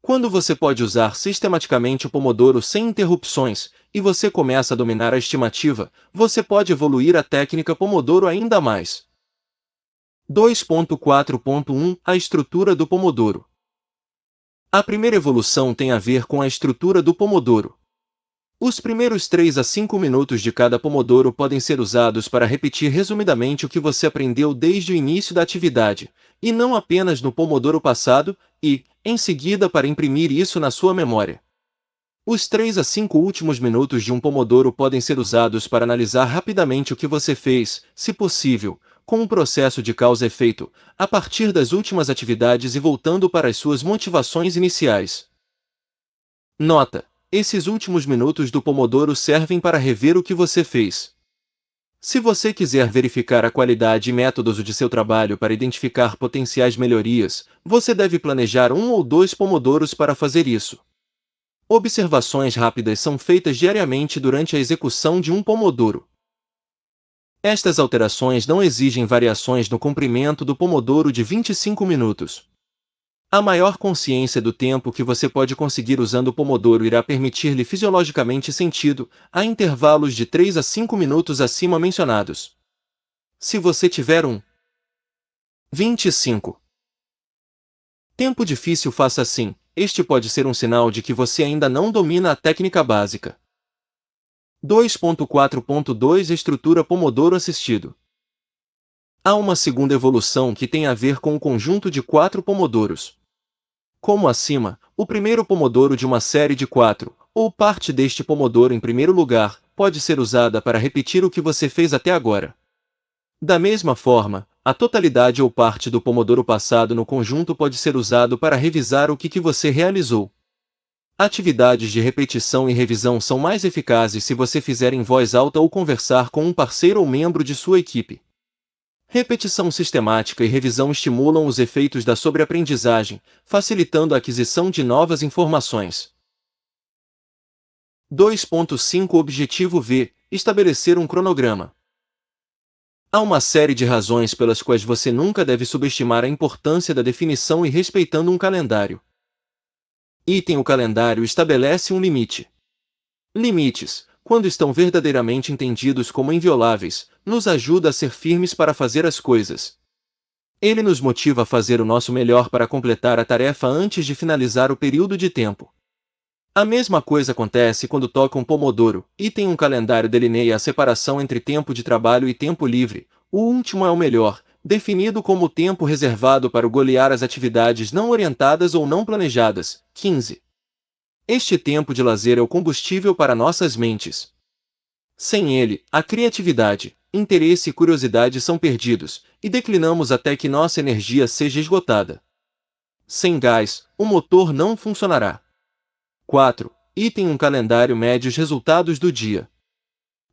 A: Quando você pode usar sistematicamente o pomodoro sem interrupções, e você começa a dominar a estimativa, você pode evoluir a técnica pomodoro ainda mais. 2.4.1 A estrutura do pomodoro. A primeira evolução tem a ver com a estrutura do pomodoro. Os primeiros 3 a 5 minutos de cada pomodoro podem ser usados para repetir resumidamente o que você aprendeu desde o início da atividade, e não apenas no pomodoro passado, e, em seguida, para imprimir isso na sua memória. Os 3 a 5 últimos minutos de um pomodoro podem ser usados para analisar rapidamente o que você fez, se possível, com um processo de causa-efeito, a partir das últimas atividades e voltando para as suas motivações iniciais. Nota: esses últimos minutos do pomodoro servem para rever o que você fez. Se você quiser verificar a qualidade e métodos de seu trabalho para identificar potenciais melhorias, você deve planejar 1 ou 2 pomodoros para fazer isso. Observações rápidas são feitas diariamente durante a execução de um pomodoro. Estas alterações não exigem variações no comprimento do pomodoro de 25 minutos. A maior consciência do tempo que você pode conseguir usando o pomodoro irá permitir-lhe fisiologicamente sentido, a intervalos de 3 a 5 minutos acima mencionados. Se você tiver um 25 tempo difícil, faça assim. Este pode ser um sinal de que você ainda não domina a técnica básica. 2.4.2 Estrutura Pomodoro assistido. Há uma segunda evolução que tem a ver com o conjunto de 4 pomodoros. Como acima, o primeiro pomodoro de uma série de 4, ou parte deste pomodoro em primeiro lugar, pode ser usada para repetir o que você fez até agora. Da mesma forma, a totalidade ou parte do pomodoro passado no conjunto pode ser usado para revisar o que você realizou. Atividades de repetição e revisão são mais eficazes se você fizer em voz alta ou conversar com um parceiro ou membro de sua equipe. Repetição sistemática e revisão estimulam os efeitos da sobreaprendizagem, facilitando a aquisição de novas informações. 2.5 Objetivo V. Estabelecer um cronograma. Há uma série de razões pelas quais você nunca deve subestimar a importância da definição e respeitando um calendário. Item: o calendário estabelece um limite. Limites, quando estão verdadeiramente entendidos como invioláveis, nos ajuda a ser firmes para fazer as coisas. Ele nos motiva a fazer o nosso melhor para completar a tarefa antes de finalizar o período de tempo. A mesma coisa acontece quando toca um pomodoro. Item: um calendário delineia a separação entre tempo de trabalho e tempo livre. O último é o melhor, definido como o tempo reservado para golear as atividades não orientadas ou não planejadas. 15. Este tempo de lazer é o combustível para nossas mentes. Sem ele, a criatividade, interesse e curiosidade são perdidos, e declinamos até que nossa energia seja esgotada. Sem gás, o motor não funcionará. 4. Item: um calendário mede os resultados do dia.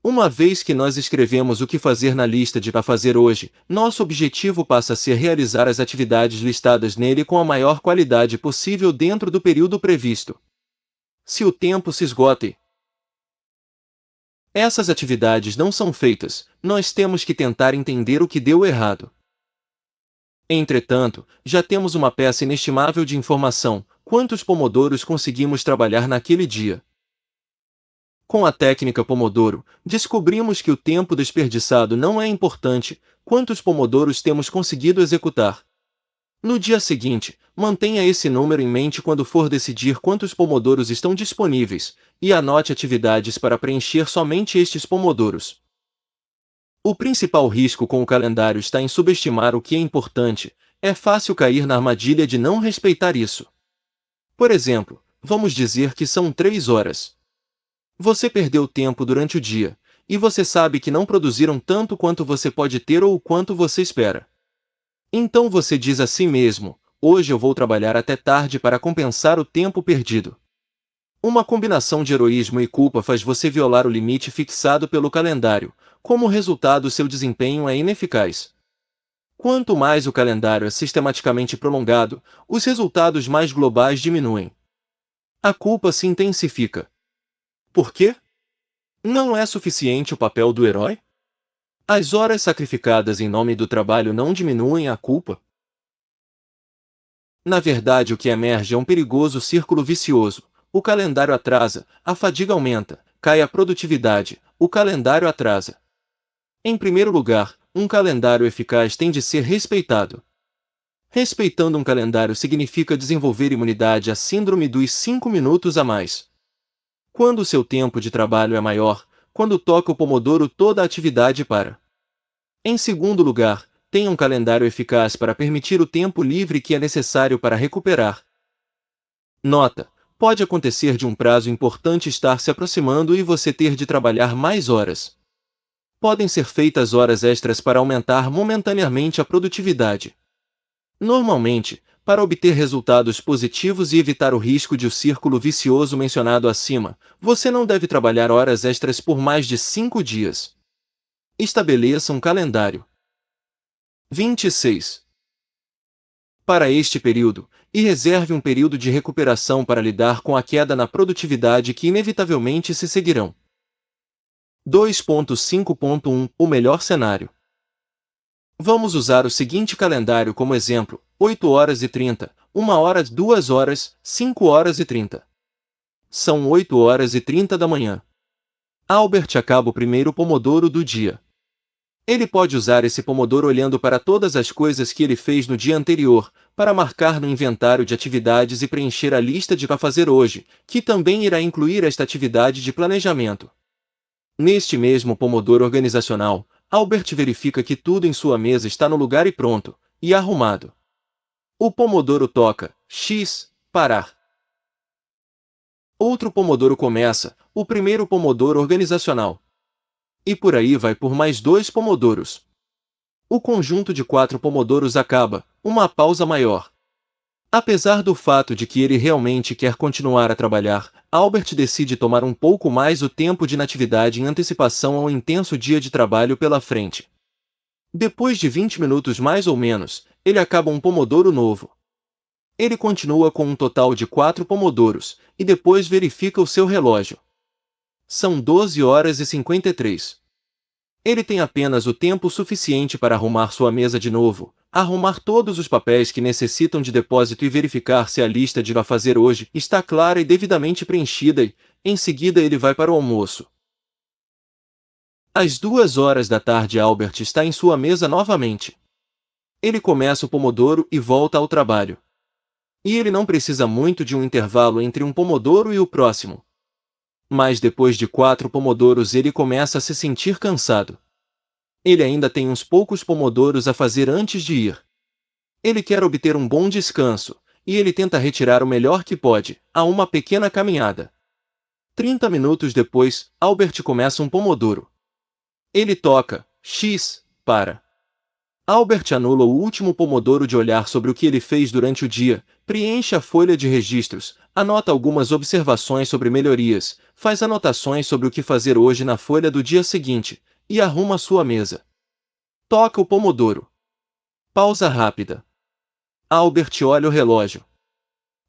A: Uma vez que nós escrevemos o que fazer na lista de para fazer hoje, nosso objetivo passa a ser realizar as atividades listadas nele com a maior qualidade possível dentro do período previsto. Se o tempo se esgota e essas atividades não são feitas, nós temos que tentar entender o que deu errado. Entretanto, já temos uma peça inestimável de informação: quantos pomodoros conseguimos trabalhar naquele dia. Com a técnica Pomodoro, descobrimos que o tempo desperdiçado não é importante, quantos pomodoros temos conseguido executar. No dia seguinte, mantenha esse número em mente quando for decidir quantos pomodoros estão disponíveis, e anote atividades para preencher somente estes pomodoros. O principal risco com o calendário está em subestimar o que é importante. É fácil cair na armadilha de não respeitar isso. Por exemplo, vamos dizer que são 3 horas. Você perdeu tempo durante o dia, e você sabe que não produziram tanto quanto você pode ter ou o quanto você espera. Então você diz a si mesmo: hoje eu vou trabalhar até tarde para compensar o tempo perdido. Uma combinação de heroísmo e culpa faz você violar o limite fixado pelo calendário. Como resultado, seu desempenho é ineficaz. Quanto mais o calendário é sistematicamente prolongado, os resultados mais globais diminuem. A culpa se intensifica. Por quê? Não é suficiente o papel do herói? As horas sacrificadas em nome do trabalho não diminuem a culpa? Na verdade, o que emerge é um perigoso círculo vicioso. O calendário atrasa, a fadiga aumenta, cai a produtividade, o calendário atrasa. Em primeiro lugar, um calendário eficaz tem de ser respeitado. Respeitando um calendário significa desenvolver imunidade à síndrome dos 5 minutos a mais. Quando o seu tempo de trabalho é maior, quando toca o pomodoro, toda a atividade para. Em segundo lugar, tenha um calendário eficaz para permitir o tempo livre que é necessário para recuperar. Nota: pode acontecer de um prazo importante estar se aproximando e você ter de trabalhar mais horas. Podem ser feitas horas extras para aumentar momentaneamente a produtividade. Normalmente, para obter resultados positivos e evitar o risco de o círculo vicioso mencionado acima, você não deve trabalhar horas extras por mais de 5 dias. Estabeleça um calendário. 26. Para este período, e reserve um período de recuperação para lidar com a queda na produtividade que inevitavelmente se seguirão. 2.5.1 O melhor cenário. Vamos usar o seguinte calendário como exemplo: 8 horas e 30, 1 hora, 2 horas, 5 horas e 30. São 8 horas e 30 da manhã. Albert acaba o primeiro pomodoro do dia. Ele pode usar esse pomodoro olhando para todas as coisas que ele fez no dia anterior, para marcar no inventário de atividades e preencher a lista de para fazer hoje, que também irá incluir esta atividade de planejamento. Neste mesmo pomodoro organizacional, Albert verifica que tudo em sua mesa está no lugar e pronto, e arrumado. O pomodoro toca X, parar. Outro pomodoro começa, o primeiro pomodoro organizacional. E por aí vai por mais 2 pomodoros. O conjunto de 4 pomodoros acaba, uma pausa maior. Apesar do fato de que ele realmente quer continuar a trabalhar, Albert decide tomar um pouco mais o tempo de inatividade em antecipação ao intenso dia de trabalho pela frente. Depois de 20 minutos mais ou menos, ele acaba um pomodoro novo. Ele continua com um total de 4 pomodoros, e depois verifica o seu relógio. São 12 horas e 53. Ele tem apenas o tempo suficiente para arrumar sua mesa de novo, arrumar todos os papéis que necessitam de depósito e verificar se a lista de a fazer hoje está clara e devidamente preenchida e, em seguida, ele vai para o almoço. Às 2 horas da tarde, Albert está em sua mesa novamente. Ele começa o pomodoro e volta ao trabalho. E ele não precisa muito de um intervalo entre um pomodoro e o próximo. Mas depois de 4 pomodoros ele começa a se sentir cansado. Ele ainda tem uns poucos pomodoros a fazer antes de ir. Ele quer obter um bom descanso, e ele tenta retirar o melhor que pode, a uma pequena caminhada. 30 minutos depois, Albert começa um pomodoro. Ele toca X, para. Albert anula o último pomodoro de olhar sobre o que ele fez durante o dia, preenche a folha de registros, anota algumas observações sobre melhorias, faz anotações sobre o que fazer hoje na folha do dia seguinte, e arruma sua mesa. Toca o pomodoro. Pausa rápida. Albert olha o relógio.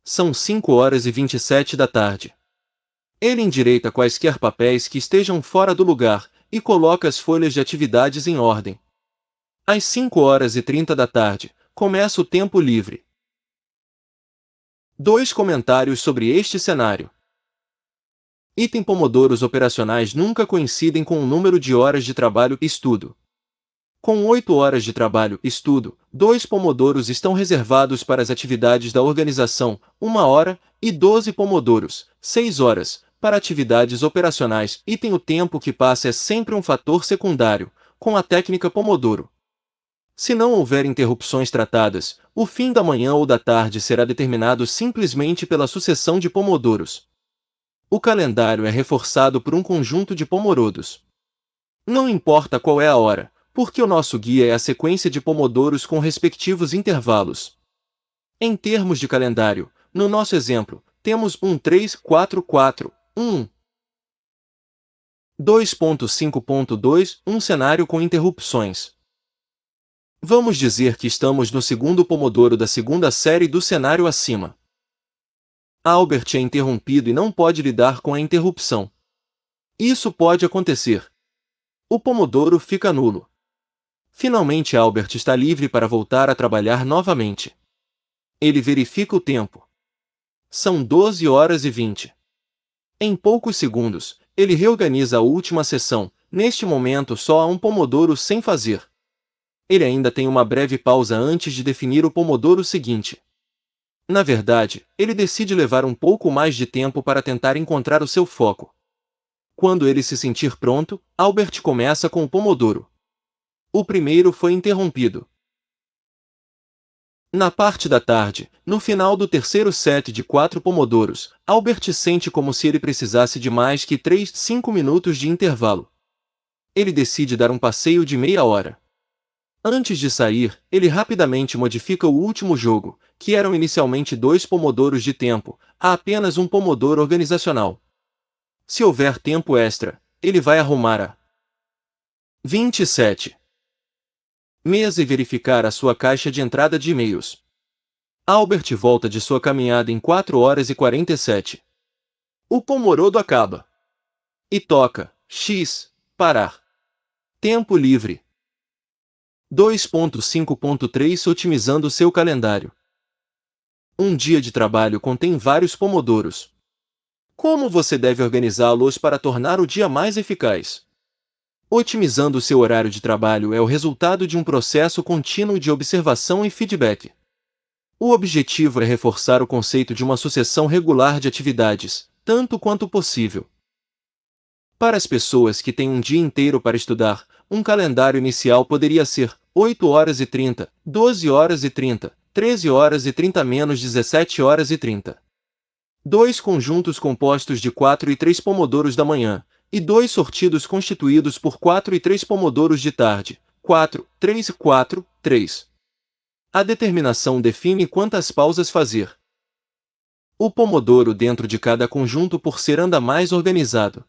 A: São 5 horas e 27 da tarde. Ele endireita quaisquer papéis que estejam fora do lugar, e coloca as folhas de atividades em ordem. Às 5 horas e 30 da tarde, começa o tempo livre. 2 comentários sobre este cenário. Item: pomodoros operacionais nunca coincidem com o número de horas de trabalho estudo. Com 8 horas de trabalho estudo, 2 pomodoros estão reservados para as atividades da organização, 1 hora, e 12 pomodoros, 6 horas, para atividades operacionais. Item: o tempo que passa é sempre um fator secundário, com a técnica Pomodoro. Se não houver interrupções tratadas, o fim da manhã ou da tarde será determinado simplesmente pela sucessão de pomodoros. O calendário é reforçado por um conjunto de pomorodos. Não importa qual é a hora, porque o nosso guia é a sequência de pomodoros com respectivos intervalos. Em termos de calendário, no nosso exemplo, temos 1-3-4-4-1. 2.5.2 Um cenário com interrupções. Vamos dizer que estamos no segundo pomodoro da segunda série do cenário acima. Albert é interrompido e não pode lidar com a interrupção. Isso pode acontecer. O pomodoro fica nulo. Finalmente Albert está livre para voltar a trabalhar novamente. Ele verifica o tempo. São 12 horas e 20. Em poucos segundos, ele reorganiza a última sessão. Neste momento só há um pomodoro sem fazer. Ele ainda tem uma breve pausa antes de definir o pomodoro seguinte. Na verdade, ele decide levar um pouco mais de tempo para tentar encontrar o seu foco. Quando ele se sentir pronto, Albert começa com o Pomodoro. O primeiro foi interrompido. Na parte da tarde, no final do terceiro set de 4 pomodoros, Albert sente como se ele precisasse de mais que 5 minutos de intervalo. Ele decide dar um passeio de meia hora. Antes de sair, ele rapidamente modifica o último jogo, que eram inicialmente 2 pomodoros de tempo, a apenas um pomodoro organizacional. Se houver tempo extra, ele vai arrumar a 27 mesa e verificar a sua caixa de entrada de e-mails. Albert volta de sua caminhada em 4 horas e 47. O Pomodoro acaba. E toca, X, parar. Tempo livre. 2.5.3 Otimizando seu calendário. Um dia de trabalho contém vários pomodoros. Como você deve organizá-los para tornar o dia mais eficaz? Otimizando seu horário de trabalho é o resultado de um processo contínuo de observação e feedback. O objetivo é reforçar o conceito de uma sucessão regular de atividades, tanto quanto possível. Para as pessoas que têm um dia inteiro para estudar, um calendário inicial poderia ser 8 horas e 30, 12 horas e 30, 13 horas e 30 menos 17 horas e 30. 2 conjuntos compostos de 4 e 3 pomodoros da manhã, e 2 sortidos constituídos por 4 e 3 pomodoros de tarde, 4, 3 e 4, 3. A determinação define quantas pausas fazer. O pomodoro dentro de cada conjunto por ser anda mais organizado.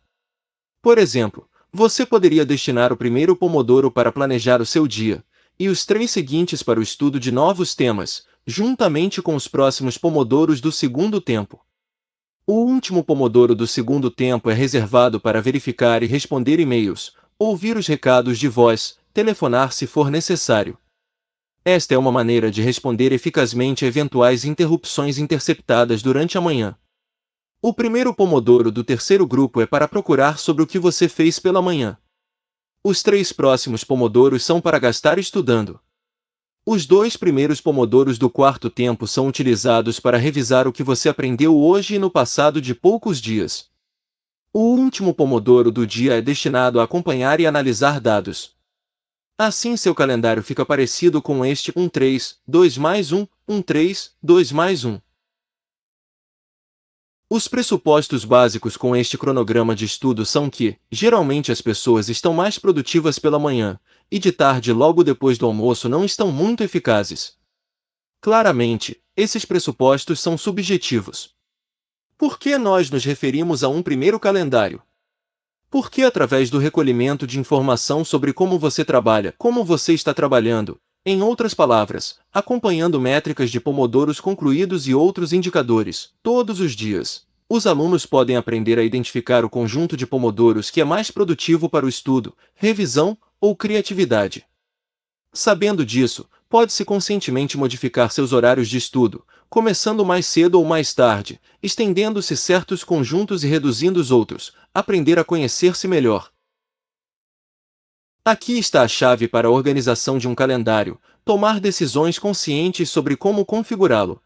A: Por exemplo, você poderia destinar o primeiro pomodoro para planejar o seu dia, e os 3 seguintes para o estudo de novos temas, juntamente com os próximos pomodoros do segundo tempo. O último pomodoro do segundo tempo é reservado para verificar e responder e-mails, ouvir os recados de voz, telefonar se for necessário. Esta é uma maneira de responder eficazmente a eventuais interrupções interceptadas durante a manhã. O primeiro pomodoro do terceiro grupo é para procurar sobre o que você fez pela manhã. Os 3 próximos pomodoros são para gastar estudando. Os 2 primeiros pomodoros do quarto tempo são utilizados para revisar o que você aprendeu hoje e no passado de poucos dias. O último pomodoro do dia é destinado a acompanhar e analisar dados. Assim seu calendário fica parecido com este 1-3, 2+1, 1-3, 2+1. Os pressupostos básicos com este cronograma de estudo são que, geralmente as pessoas estão mais produtivas pela manhã, e de tarde logo depois do almoço não estão muito eficazes. Claramente, esses pressupostos são subjetivos. Por que nós nos referimos a um primeiro calendário? Porque através do recolhimento de informação sobre como você trabalha, como você está trabalhando, em outras palavras, acompanhando métricas de pomodoros concluídos e outros indicadores, todos os dias, os alunos podem aprender a identificar o conjunto de pomodoros que é mais produtivo para o estudo, revisão ou criatividade. Sabendo disso, pode-se conscientemente modificar seus horários de estudo, começando mais cedo ou mais tarde, estendendo-se certos conjuntos e reduzindo os outros, aprender a conhecer-se melhor. Aqui está a chave para a organização de um calendário, tomar decisões conscientes sobre como configurá-lo.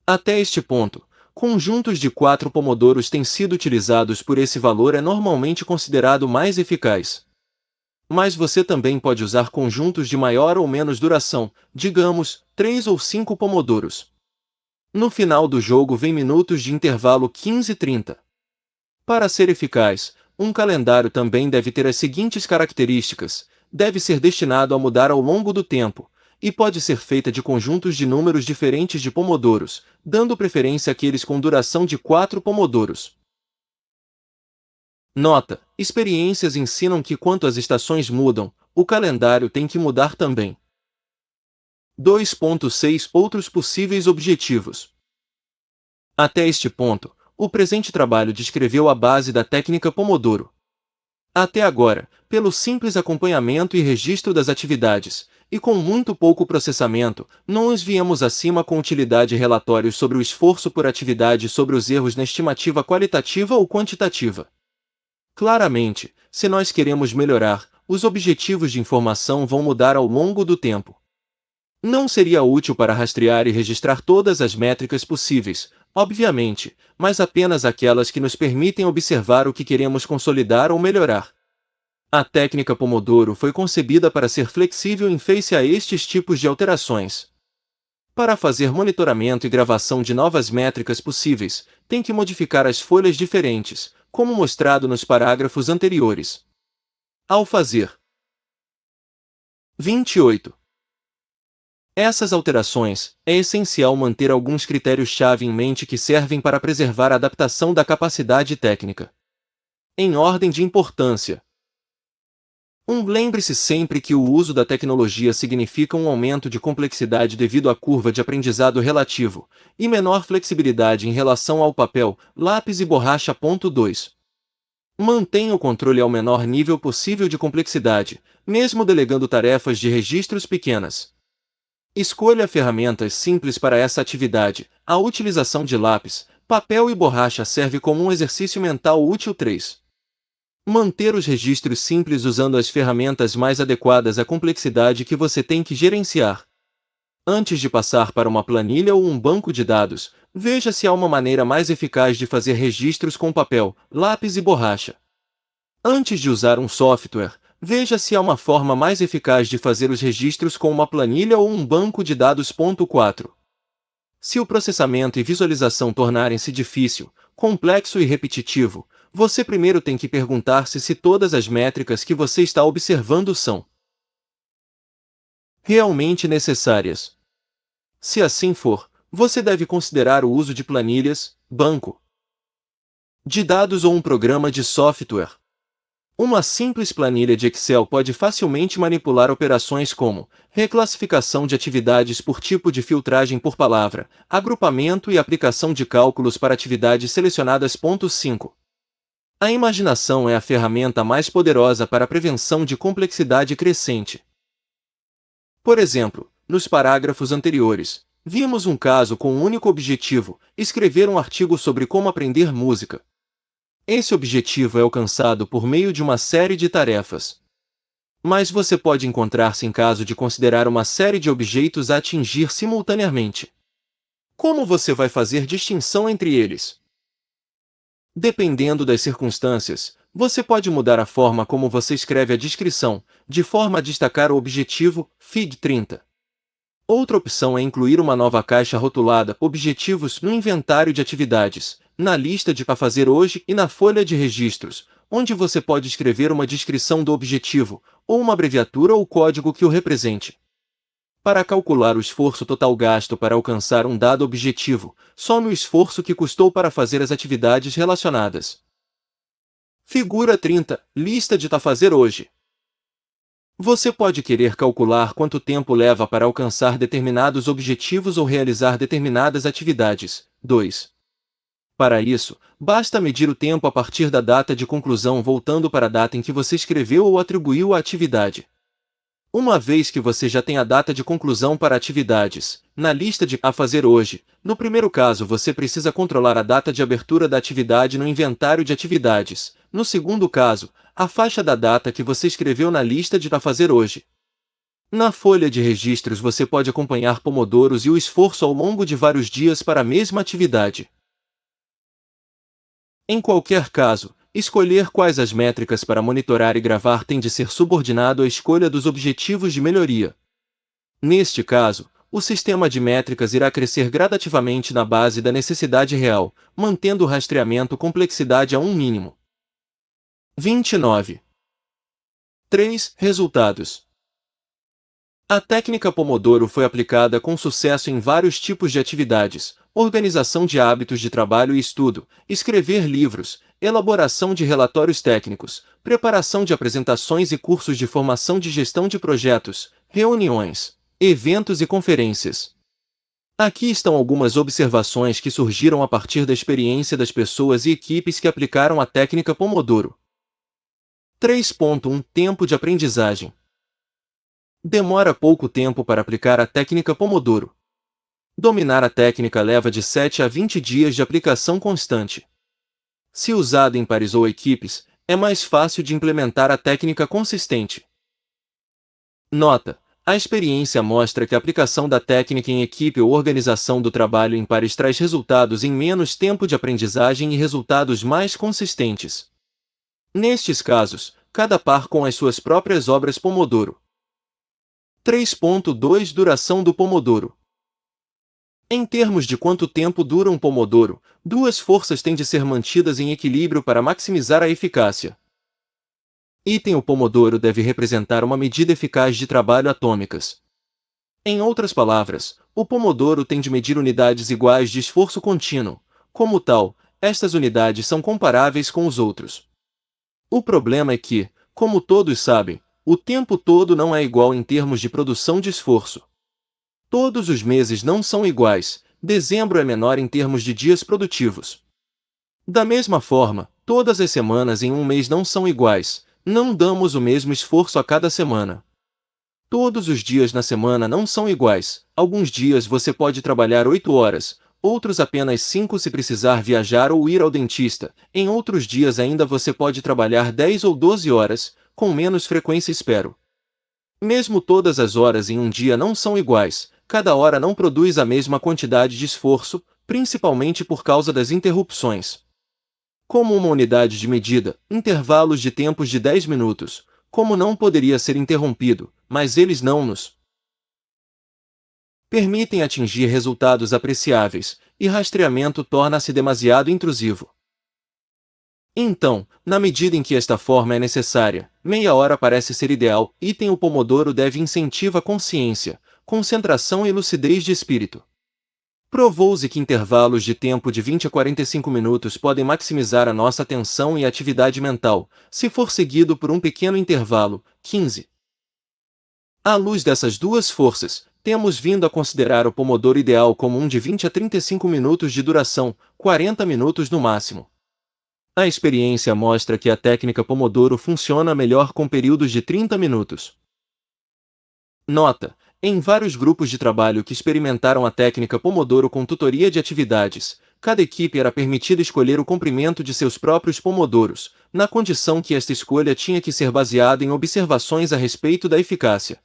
A: Até este ponto, conjuntos de 4 pomodoros têm sido utilizados por esse valor é normalmente considerado mais eficaz. Mas você também pode usar conjuntos de maior ou menos duração, digamos, 3 ou 5 pomodoros. No final do jogo vem minutos de intervalo 15-30. Para ser eficaz, um calendário também deve ter as seguintes características: deve ser destinado a mudar ao longo do tempo, e pode ser feita de conjuntos de números diferentes de pomodoros, dando preferência àqueles com duração de 4 pomodoros. Nota: experiências ensinam que quanto as estações mudam, o calendário tem que mudar também. 2.6 Outros possíveis objetivos. Até este ponto, o presente trabalho descreveu a base da técnica Pomodoro. Até agora, pelo simples acompanhamento e registro das atividades, e com muito pouco processamento, não nos viemos acima com utilidade e relatórios sobre o esforço por atividade e sobre os erros na estimativa qualitativa ou quantitativa. Claramente, se nós queremos melhorar, os objetivos de informação vão mudar ao longo do tempo. Não seria útil para rastrear e registrar todas as métricas possíveis, obviamente, mas apenas aquelas que nos permitem observar o que queremos consolidar ou melhorar. A técnica Pomodoro foi concebida para ser flexível em face a estes tipos de alterações. Para fazer monitoramento e gravação de novas métricas possíveis, tem que modificar as folhas diferentes, como mostrado nos parágrafos anteriores. Ao fazer 28. Essas alterações, é essencial manter alguns critérios-chave em mente que servem para preservar a adaptação da capacidade técnica. Em ordem de importância. Lembre-se sempre que o uso da tecnologia significa um aumento de complexidade devido à curva de aprendizado relativo, e menor flexibilidade em relação ao papel, lápis e borracha. 2. Mantenha o controle ao menor nível possível de complexidade, mesmo delegando tarefas de registros pequenas. Escolha ferramentas simples para essa atividade. A utilização de lápis, papel e borracha serve como um exercício mental útil. 3. Manter os registros simples usando as ferramentas mais adequadas à complexidade que você tem que gerenciar. Antes de passar para uma planilha ou um banco de dados, veja se há uma maneira mais eficaz de fazer registros com papel, lápis e borracha. Antes de usar um software, veja se há uma forma mais eficaz de fazer os registros com uma planilha ou um banco de dados. 4. Se o processamento e visualização tornarem-se difícil, complexo e repetitivo, você primeiro tem que perguntar-se se todas as métricas que você está observando são realmente necessárias. Se assim for, você deve considerar o uso de planilhas, banco de dados ou um programa de software. Uma simples planilha de Excel pode facilmente manipular operações como reclassificação de atividades por tipo de filtragem por palavra, agrupamento e aplicação de cálculos para atividades selecionadas. 5. A imaginação é a ferramenta mais poderosa para a prevenção de complexidade crescente. Por exemplo, nos parágrafos anteriores, vimos um caso com um único objetivo: escrever um artigo sobre como aprender música. Esse objetivo é alcançado por meio de uma série de tarefas. Mas você pode encontrar-se em caso de considerar uma série de objetos a atingir simultaneamente. Como você vai fazer distinção entre eles? Dependendo das circunstâncias, você pode mudar a forma como você escreve a descrição, de forma a destacar o objetivo. Feed 30. Outra opção é incluir uma nova caixa rotulada Objetivos no inventário de atividades, na lista de a fazer hoje e na folha de registros, onde você pode escrever uma descrição do objetivo, ou uma abreviatura ou código que o represente. Para calcular o esforço total gasto para alcançar um dado objetivo, some o esforço que custou para fazer as atividades relacionadas. Figura 30. Lista de a fazer hoje. Você pode querer calcular quanto tempo leva para alcançar determinados objetivos ou realizar determinadas atividades. 2. Para isso, basta medir o tempo a partir da data de conclusão voltando para a data em que você escreveu ou atribuiu a atividade. Uma vez que você já tem a data de conclusão para atividades, na lista de a fazer hoje, no primeiro caso você precisa controlar a data de abertura da atividade no inventário de atividades. No segundo caso, a faixa da data que você escreveu na lista de a fazer hoje. Na folha de registros você pode acompanhar pomodoros e o esforço ao longo de vários dias para a mesma atividade. Em qualquer caso, escolher quais as métricas para monitorar e gravar tem de ser subordinado à escolha dos objetivos de melhoria. Neste caso, o sistema de métricas irá crescer gradativamente na base da necessidade real, mantendo o rastreamento complexidade a um mínimo. 29. 3. Resultados. A técnica Pomodoro foi aplicada com sucesso em vários tipos de atividades: organização de hábitos de trabalho e estudo, escrever livros, elaboração de relatórios técnicos, preparação de apresentações e cursos de formação de gestão de projetos, reuniões, eventos e conferências. Aqui estão algumas observações que surgiram a partir da experiência das pessoas e equipes que aplicaram a técnica Pomodoro. 3.1 Tempo de aprendizagem. Demora pouco tempo para aplicar a técnica Pomodoro. Dominar a técnica leva de 7 a 20 dias de aplicação constante. Se usada em pares ou equipes, é mais fácil de implementar a técnica consistente. Nota: A experiência mostra que a aplicação da técnica em equipe ou organização do trabalho em pares traz resultados em menos tempo de aprendizagem e resultados mais consistentes. Nestes casos, cada par com as suas próprias obras Pomodoro. 3.2 Duração do Pomodoro. Em termos de quanto tempo dura um Pomodoro, duas forças têm de ser mantidas em equilíbrio para maximizar a eficácia. O Pomodoro deve representar uma medida eficaz de trabalho atômicas. Em outras palavras, o Pomodoro tem de medir unidades iguais de esforço contínuo. Como tal, estas unidades são comparáveis com os outros. O problema é que, como todos sabem, o tempo todo não é igual em termos de produção de esforço. Todos os meses não são iguais, dezembro é menor em termos de dias produtivos. Da mesma forma, todas as semanas em um mês não são iguais, não damos o mesmo esforço a cada semana. Todos os dias na semana não são iguais, alguns dias você pode trabalhar 8 horas, outros apenas 5 se precisar viajar ou ir ao dentista, em outros dias ainda você pode trabalhar 10 ou 12 horas, com menos frequência espero. Mesmo todas as horas em um dia não são iguais, cada hora não produz a mesma quantidade de esforço, principalmente por causa das interrupções. Como uma unidade de medida, intervalos de tempos de 10 minutos, como não poderia ser interrompido, mas eles não nos permitem atingir resultados apreciáveis, e rastreamento torna-se demasiado intrusivo. Então, na medida em que esta forma é necessária, meia hora parece ser ideal. O Pomodoro deve incentivar a consciência, concentração e lucidez de espírito. Provou-se que intervalos de tempo de 20 a 45 minutos podem maximizar a nossa atenção e atividade mental, se for seguido por um pequeno intervalo, 15. À luz dessas duas forças, temos vindo a considerar o Pomodoro ideal como um de 20 a 35 minutos de duração, 40 minutos no máximo. A experiência mostra que a técnica Pomodoro funciona melhor com períodos de 30 minutos. Nota: em vários grupos de trabalho que experimentaram a técnica Pomodoro com tutoria de atividades, cada equipe era permitida escolher o comprimento de seus próprios pomodoros, na condição que esta escolha tinha que ser baseada em observações a respeito da eficácia.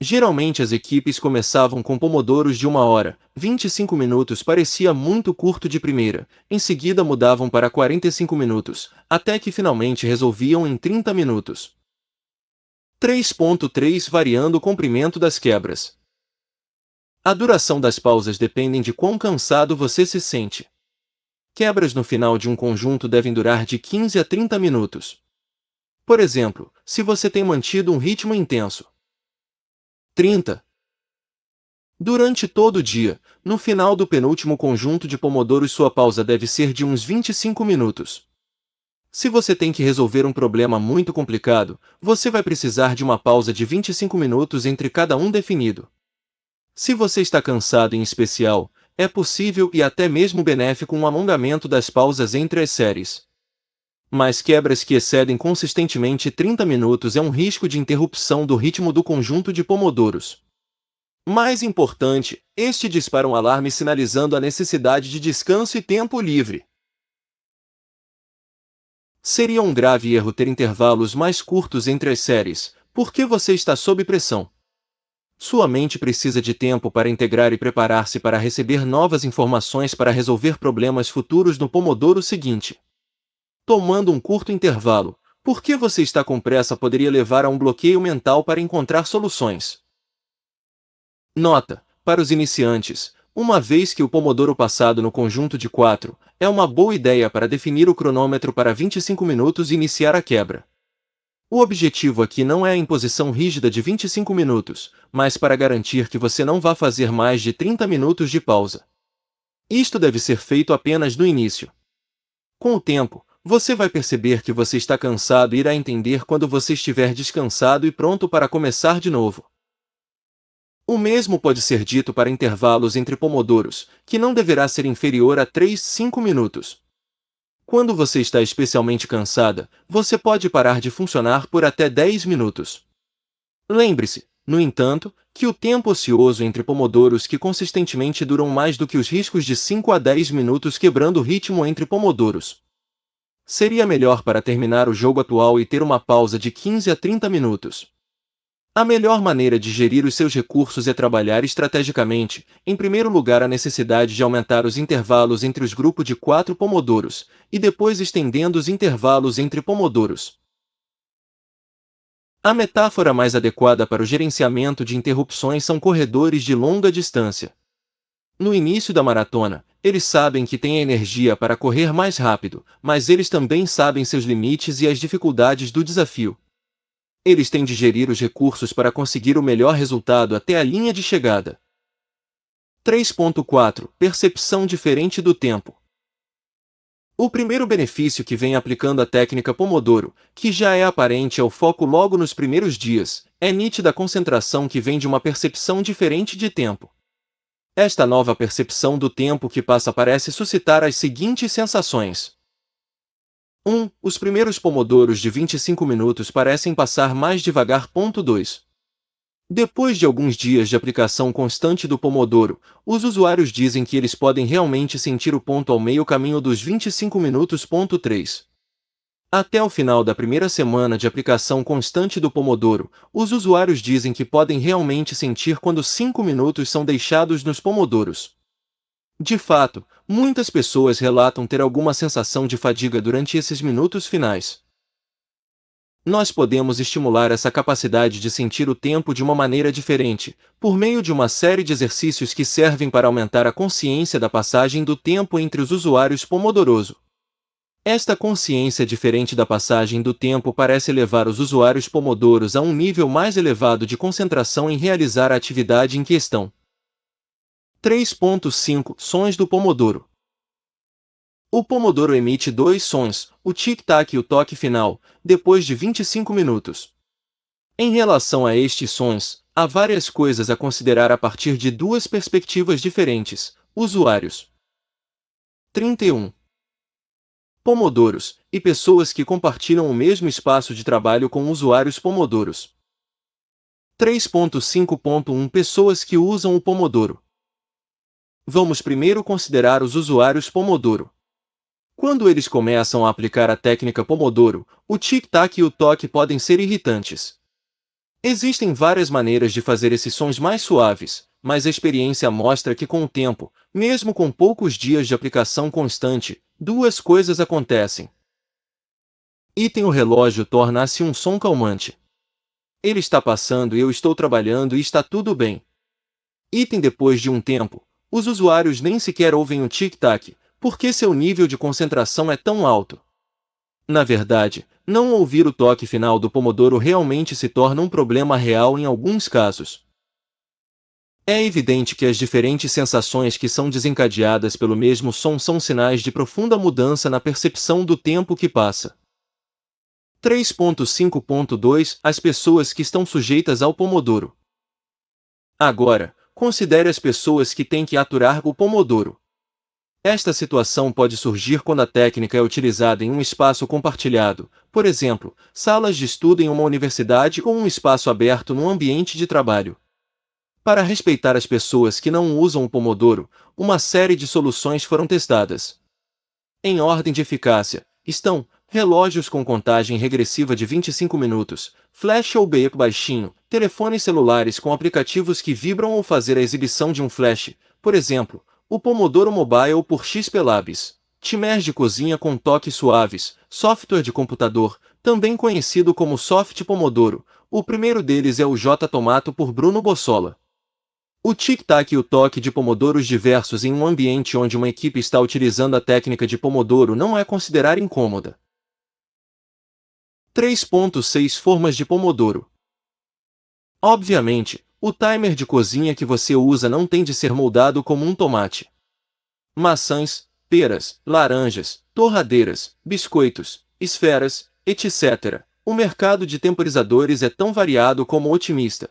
A: Geralmente as equipes começavam com pomodoros de 1 hora, 25 minutos parecia muito curto de primeira, em seguida mudavam para 45 minutos, até que finalmente resolviam em 30 minutos. 3.3 Variando o comprimento das quebras. A duração das pausas depende de quão cansado você se sente. Quebras no final de um conjunto devem durar de 15 a 30 minutos. Por exemplo, se você tem mantido um ritmo intenso. 30. Durante todo o dia, no final do penúltimo conjunto de pomodoros sua pausa deve ser de uns 25 minutos. Se você tem que resolver um problema muito complicado, você vai precisar de uma pausa de 25 minutos entre cada um definido. Se você está cansado em especial, é possível e até mesmo benéfico um alongamento das pausas entre as séries. Mas quebras que excedem consistentemente 30 minutos é um risco de interrupção do ritmo do conjunto de pomodoros. Mais importante, este dispara um alarme sinalizando a necessidade de descanso e tempo livre. Seria um grave erro ter intervalos mais curtos entre as séries, porque você está sob pressão. Sua mente precisa de tempo para integrar e preparar-se para receber novas informações para resolver problemas futuros no pomodoro seguinte. Tomando um curto intervalo, porque você está com pressa poderia levar a um bloqueio mental para encontrar soluções. Nota: para os iniciantes, uma vez que o pomodoro passado no conjunto de 4, é uma boa ideia para definir o cronômetro para 25 minutos e iniciar a quebra. O objetivo aqui não é a imposição rígida de 25 minutos, mas para garantir que você não vá fazer mais de 30 minutos de pausa. Isto deve ser feito apenas no início. Com o tempo, você vai perceber que você está cansado e irá entender quando você estiver descansado e pronto para começar de novo. O mesmo pode ser dito para intervalos entre pomodoros, que não deverá ser inferior a 3-5 minutos. Quando você está especialmente cansada, você pode parar de funcionar por até 10 minutos. Lembre-se, no entanto, que o tempo ocioso entre pomodoros que consistentemente duram mais do que os riscos de 5 a 10 minutos quebrando o ritmo entre pomodoros. Seria melhor para terminar o jogo atual e ter uma pausa de 15 a 30 minutos. A melhor maneira de gerir os seus recursos é trabalhar estrategicamente. Em primeiro lugar, a necessidade de aumentar os intervalos entre os grupos de 4 pomodoros, e depois estendendo os intervalos entre pomodoros. A metáfora mais adequada para o gerenciamento de interrupções são corredores de longa distância. No início da maratona, eles sabem que têm a energia para correr mais rápido, mas eles também sabem seus limites e as dificuldades do desafio. Eles têm de gerir os recursos para conseguir o melhor resultado até a linha de chegada. 3.4 Percepção diferente do tempo. O primeiro benefício que vem aplicando a técnica Pomodoro, que já é aparente ao foco logo nos primeiros dias, é nítida a concentração que vem de uma percepção diferente de tempo. Esta nova percepção do tempo que passa parece suscitar as seguintes sensações. 1. Os primeiros pomodoros de 25 minutos parecem passar mais devagar. 2. Depois de alguns dias de aplicação constante do Pomodoro, os usuários dizem que eles podem realmente sentir o ponto ao meio caminho dos 25 minutos. 3. Até o final da primeira semana de aplicação constante do Pomodoro, os usuários dizem que podem realmente sentir quando 5 minutos são deixados nos pomodoros. De fato, muitas pessoas relatam ter alguma sensação de fadiga durante esses minutos finais. Nós podemos estimular essa capacidade de sentir o tempo de uma maneira diferente, por meio de uma série de exercícios que servem para aumentar a consciência da passagem do tempo entre os usuários pomodoroso. Esta consciência diferente da passagem do tempo parece levar os usuários pomodoros a um nível mais elevado de concentração em realizar a atividade em questão. 3.5 Sons do Pomodoro. O Pomodoro emite dois sons, o tic-tac e o toque final, depois de 25 minutos. Em relação a estes sons, há várias coisas a considerar a partir de duas perspectivas diferentes. Usuários. 31. Pomodoros, e pessoas que compartilham o mesmo espaço de trabalho com usuários pomodoros. 3.5.1 Pessoas que usam o Pomodoro. Vamos primeiro considerar os usuários Pomodoro. Quando eles começam a aplicar a técnica Pomodoro, o tic-tac e o toque podem ser irritantes. Existem várias maneiras de fazer esses sons mais suaves, mas a experiência mostra que com o tempo, mesmo com poucos dias de aplicação constante, duas coisas acontecem. Item O relógio torna-se um som calmante. Ele está passando e eu estou trabalhando e está tudo bem. Item Depois de um tempo, os usuários nem sequer ouvem o tic-tac, porque seu nível de concentração é tão alto. Na verdade, não ouvir o toque final do Pomodoro realmente se torna um problema real em alguns casos. É evidente que as diferentes sensações que são desencadeadas pelo mesmo som são sinais de profunda mudança na percepção do tempo que passa. 3.5.2 As pessoas que estão sujeitas ao Pomodoro. Agora, considere as pessoas que têm que aturar o Pomodoro. Esta situação pode surgir quando a técnica é utilizada em um espaço compartilhado, por exemplo, salas de estudo em uma universidade ou um espaço aberto num ambiente de trabalho. Para respeitar as pessoas que não usam o Pomodoro, uma série de soluções foram testadas. Em ordem de eficácia, estão relógios com contagem regressiva de 25 minutos, flash ou beep baixinho, telefones celulares com aplicativos que vibram ou fazer a exibição de um flash, por exemplo, o Pomodoro Mobile por XP Labs, timers de cozinha com toques suaves, software de computador, também conhecido como Soft Pomodoro, o primeiro deles é o J Tomato por Bruno Bossola. O tic-tac e o toque de pomodoros diversos em um ambiente onde uma equipe está utilizando a técnica de Pomodoro não é considerar incômoda. 3.6 Formas de Pomodoro. Obviamente, o timer de cozinha que você usa não tem de ser moldado como um tomate. Maçãs, peras, laranjas, torradeiras, biscoitos, esferas, etc. O mercado de temporizadores é tão variado como otimista.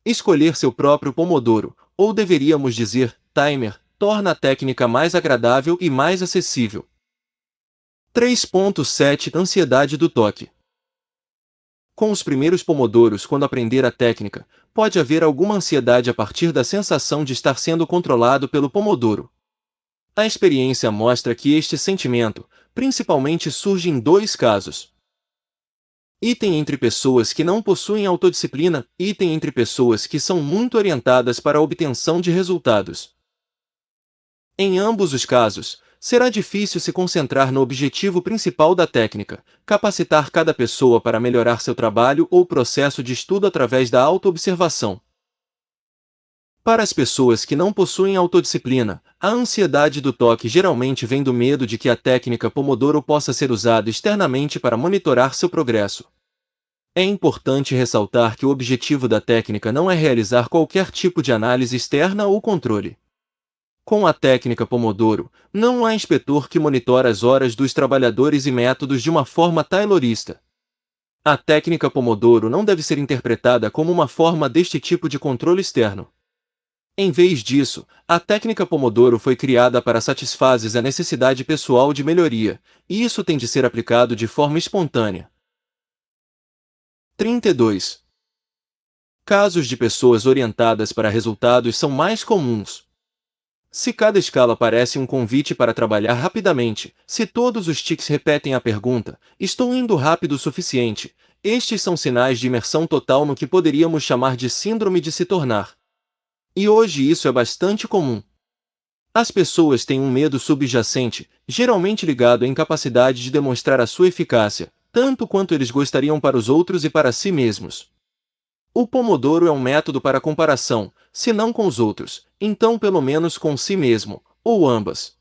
A: Escolher seu próprio Pomodoro, ou deveríamos dizer, timer, torna a técnica mais agradável e mais acessível. 3.7 Ansiedade do toque. Com os primeiros pomodoros, quando aprender a técnica, pode haver alguma ansiedade a partir da sensação de estar sendo controlado pelo pomodoro. A experiência mostra que este sentimento, principalmente, surge em dois casos. Item entre pessoas que não possuem autodisciplina, item entre pessoas que são muito orientadas para a obtenção de resultados. Em ambos os casos, será difícil se concentrar no objetivo principal da técnica, capacitar cada pessoa para melhorar seu trabalho ou processo de estudo através da autoobservação. Para as pessoas que não possuem autodisciplina, a ansiedade do toque geralmente vem do medo de que a técnica Pomodoro possa ser usada externamente para monitorar seu progresso. É importante ressaltar que o objetivo da técnica não é realizar qualquer tipo de análise externa ou controle. Com a técnica Pomodoro, não há inspetor que monitora as horas dos trabalhadores e métodos de uma forma taylorista. A técnica Pomodoro não deve ser interpretada como uma forma deste tipo de controle externo. Em vez disso, a técnica Pomodoro foi criada para satisfazer a necessidade pessoal de melhoria, e isso tem de ser aplicado de forma espontânea. 32. Casos de pessoas orientadas para resultados são mais comuns. Se cada escala parece um convite para trabalhar rapidamente, se todos os tiques repetem a pergunta, estou indo rápido o suficiente, estes são sinais de imersão total no que poderíamos chamar de síndrome de se tornar. E hoje isso é bastante comum. As pessoas têm um medo subjacente, geralmente ligado à incapacidade de demonstrar a sua eficácia, tanto quanto eles gostariam para os outros e para si mesmos. O Pomodoro é um método para comparação, se não com os outros, então pelo menos com si mesmo, ou ambas.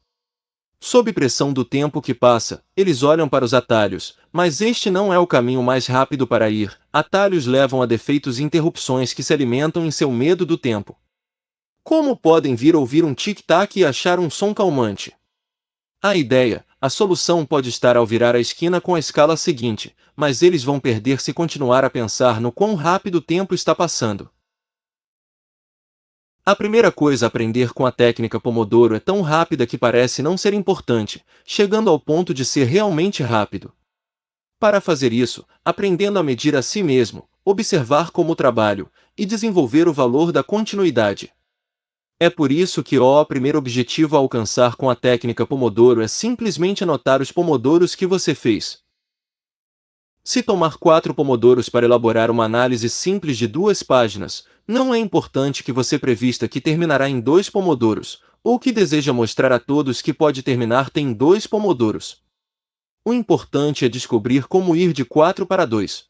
A: Sob pressão do tempo que passa, eles olham para os atalhos, mas este não é o caminho mais rápido para ir. Atalhos levam a defeitos e interrupções que se alimentam em seu medo do tempo. Como podem vir ouvir um tic-tac e achar um som calmante? A solução pode estar ao virar a esquina com a escala seguinte, mas eles vão perder se continuar a pensar no quão rápido o tempo está passando. A primeira coisa a aprender com a técnica Pomodoro é tão rápida que parece não ser importante, chegando ao ponto de ser realmente rápido. Para fazer isso, aprendendo a medir a si mesmo, observar como trabalho, e desenvolver o valor da continuidade. É por isso que o primeiro objetivo a alcançar com a técnica Pomodoro é simplesmente anotar os pomodoros que você fez. Se tomar 4 pomodoros para elaborar uma análise simples de 2 páginas, não é importante que você prevista que terminará em 2 pomodoros, ou que deseja mostrar a todos que pode terminar em 2 pomodoros. O importante é descobrir como ir de 4 para 2.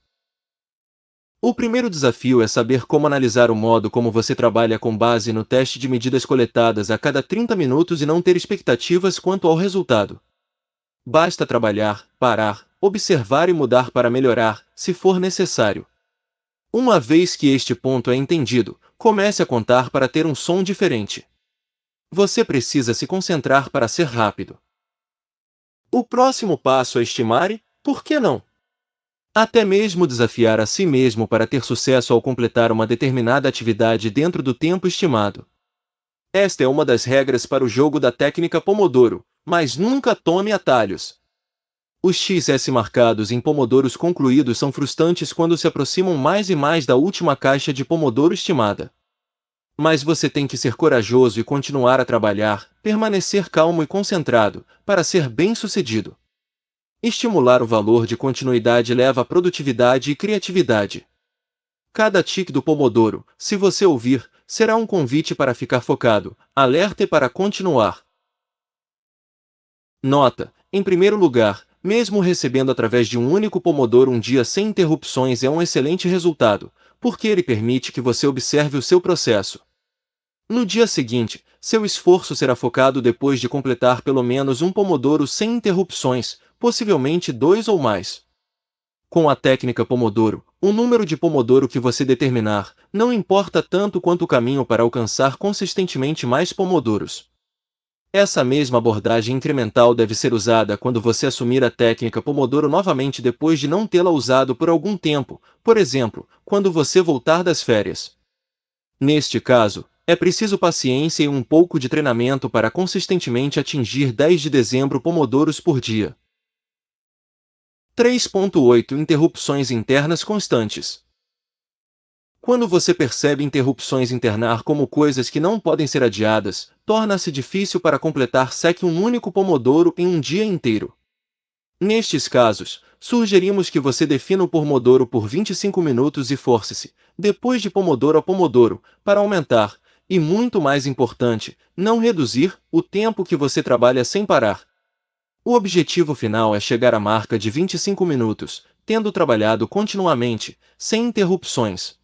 A: O primeiro desafio é saber como analisar o modo como você trabalha com base no teste de medidas coletadas a cada 30 minutos e não ter expectativas quanto ao resultado. Basta trabalhar, parar, observar e mudar para melhorar, se for necessário. Uma vez que este ponto é entendido, comece a contar para ter um som diferente. Você precisa se concentrar para ser rápido. O próximo passo é estimar e, por que não? Até mesmo desafiar a si mesmo para ter sucesso ao completar uma determinada atividade dentro do tempo estimado. Esta é uma das regras para o jogo da técnica Pomodoro, mas nunca tome atalhos. Os XS marcados em pomodoros concluídos são frustrantes quando se aproximam mais e mais da última caixa de Pomodoro estimada. Mas você tem que ser corajoso e continuar a trabalhar, permanecer calmo e concentrado, para ser bem-sucedido. Estimular o valor de continuidade leva à produtividade e criatividade. Cada tique do Pomodoro, se você ouvir, será um convite para ficar focado, alerta e para continuar. Nota: em primeiro lugar, mesmo recebendo através de um único Pomodoro um dia sem interrupções é um excelente resultado, porque ele permite que você observe o seu processo. No dia seguinte, seu esforço será focado depois de completar pelo menos um Pomodoro sem interrupções, possivelmente 2 ou mais. Com a técnica Pomodoro, o número de Pomodoro que você determinar, não importa tanto quanto o caminho para alcançar consistentemente mais Pomodoros. Essa mesma abordagem incremental deve ser usada quando você assumir a técnica Pomodoro novamente depois de não tê-la usado por algum tempo, por exemplo, quando você voltar das férias. Neste caso, é preciso paciência e um pouco de treinamento para consistentemente atingir 10 de dezembro pomodoros por dia. 3.8 Interrupções internas constantes. Quando você percebe interrupções internar como coisas que não podem ser adiadas, torna-se difícil para completar seque um único pomodoro em um dia inteiro. Nestes casos, sugerimos que você defina o Pomodoro por 25 minutos e force-se, depois de Pomodoro a Pomodoro, para aumentar, e muito mais importante, não reduzir, o tempo que você trabalha sem parar. O objetivo final é chegar à marca de 25 minutos, tendo trabalhado continuamente, sem interrupções.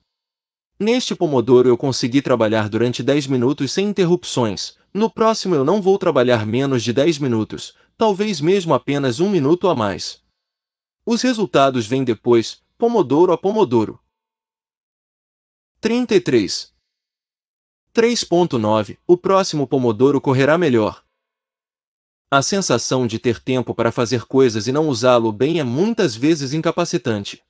A: Neste Pomodoro eu consegui trabalhar durante 10 minutos sem interrupções. No próximo eu não vou trabalhar menos de 10 minutos, talvez mesmo apenas 1 minuto a mais. Os resultados vêm depois, Pomodoro a Pomodoro. 33. 3.9 O próximo Pomodoro correrá melhor. A sensação de ter tempo para fazer coisas e não usá-lo bem é muitas vezes incapacitante.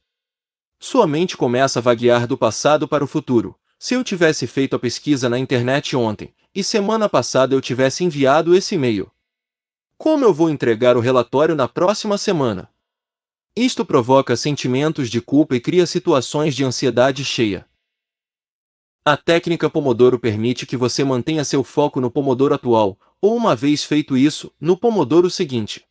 A: Sua mente começa a vaguear do passado para o futuro. Se eu tivesse feito a pesquisa na internet ontem, e semana passada eu tivesse enviado esse e-mail, como eu vou entregar o relatório na próxima semana? Isto provoca sentimentos de culpa e cria situações de ansiedade cheia. A técnica Pomodoro permite que você mantenha seu foco no Pomodoro atual, ou uma vez feito isso, no Pomodoro seguinte.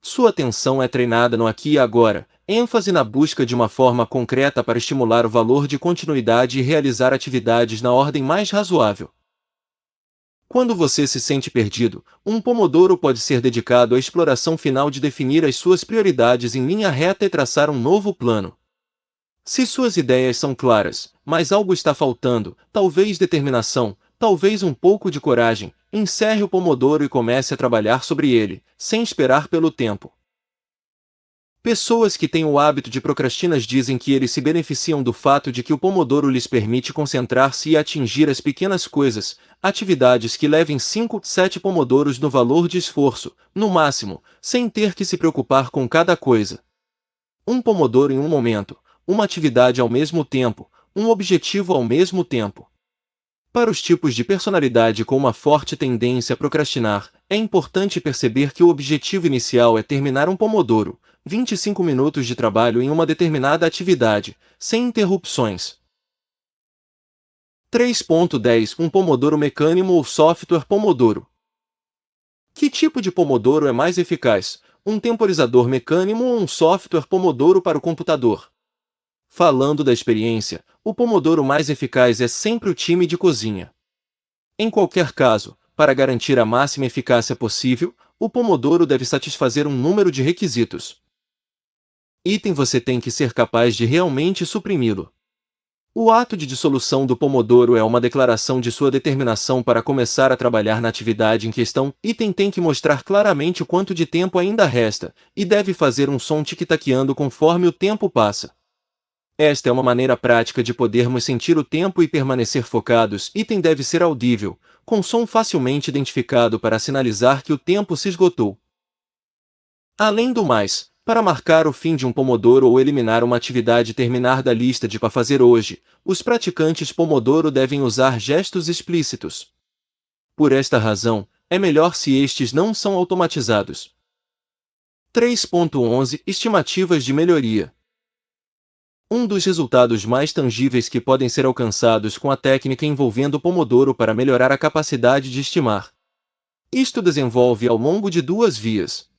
A: Sua atenção é treinada no aqui e agora, ênfase na busca de uma forma concreta para estimular o valor de continuidade e realizar atividades na ordem mais razoável. Quando você se sente perdido, um Pomodoro pode ser dedicado à exploração final de definir as suas prioridades em linha reta e traçar um novo plano. Se suas ideias são claras, mas algo está faltando, talvez determinação, talvez um pouco de coragem, encerre o Pomodoro e comece a trabalhar sobre ele, sem esperar pelo tempo. Pessoas que têm o hábito de procrastinar dizem que eles se beneficiam do fato de que o Pomodoro lhes permite concentrar-se e atingir as pequenas coisas, atividades que levem 5, 7 Pomodoros no valor de esforço, no máximo, sem ter que se preocupar com cada coisa. Um Pomodoro em um momento, uma atividade ao mesmo tempo, um objetivo ao mesmo tempo. Para os tipos de personalidade com uma forte tendência a procrastinar, é importante perceber que o objetivo inicial é terminar um Pomodoro, 25 minutos de trabalho em uma determinada atividade, sem interrupções. 3.10 Um Pomodoro mecânico ou software Pomodoro. Que tipo de Pomodoro é mais eficaz, um temporizador mecânico ou um software Pomodoro para o computador? Falando da experiência, o Pomodoro mais eficaz é sempre o time de cozinha. Em qualquer caso, para garantir a máxima eficácia possível, o Pomodoro deve satisfazer um número de requisitos. Item você tem que ser capaz de realmente suprimi-lo. O ato de dissolução do Pomodoro é uma declaração de sua determinação para começar a trabalhar na atividade em questão. Item tem que mostrar claramente o quanto de tempo ainda resta, e deve fazer um som tic-taqueando conforme o tempo passa. Esta é uma maneira prática de podermos sentir o tempo e permanecer focados. Item deve ser audível, com som facilmente identificado para sinalizar que o tempo se esgotou. Além do mais, para marcar o fim de um Pomodoro ou eliminar uma atividade e terminar da lista de para fazer hoje, os praticantes Pomodoro devem usar gestos explícitos. Por esta razão, é melhor se estes não são automatizados. 3.11 Estimativas de melhoria. Um dos resultados mais tangíveis que podem ser alcançados com a técnica envolvendo o Pomodoro para melhorar a capacidade de estimar. Isto desenvolve ao longo de duas vias.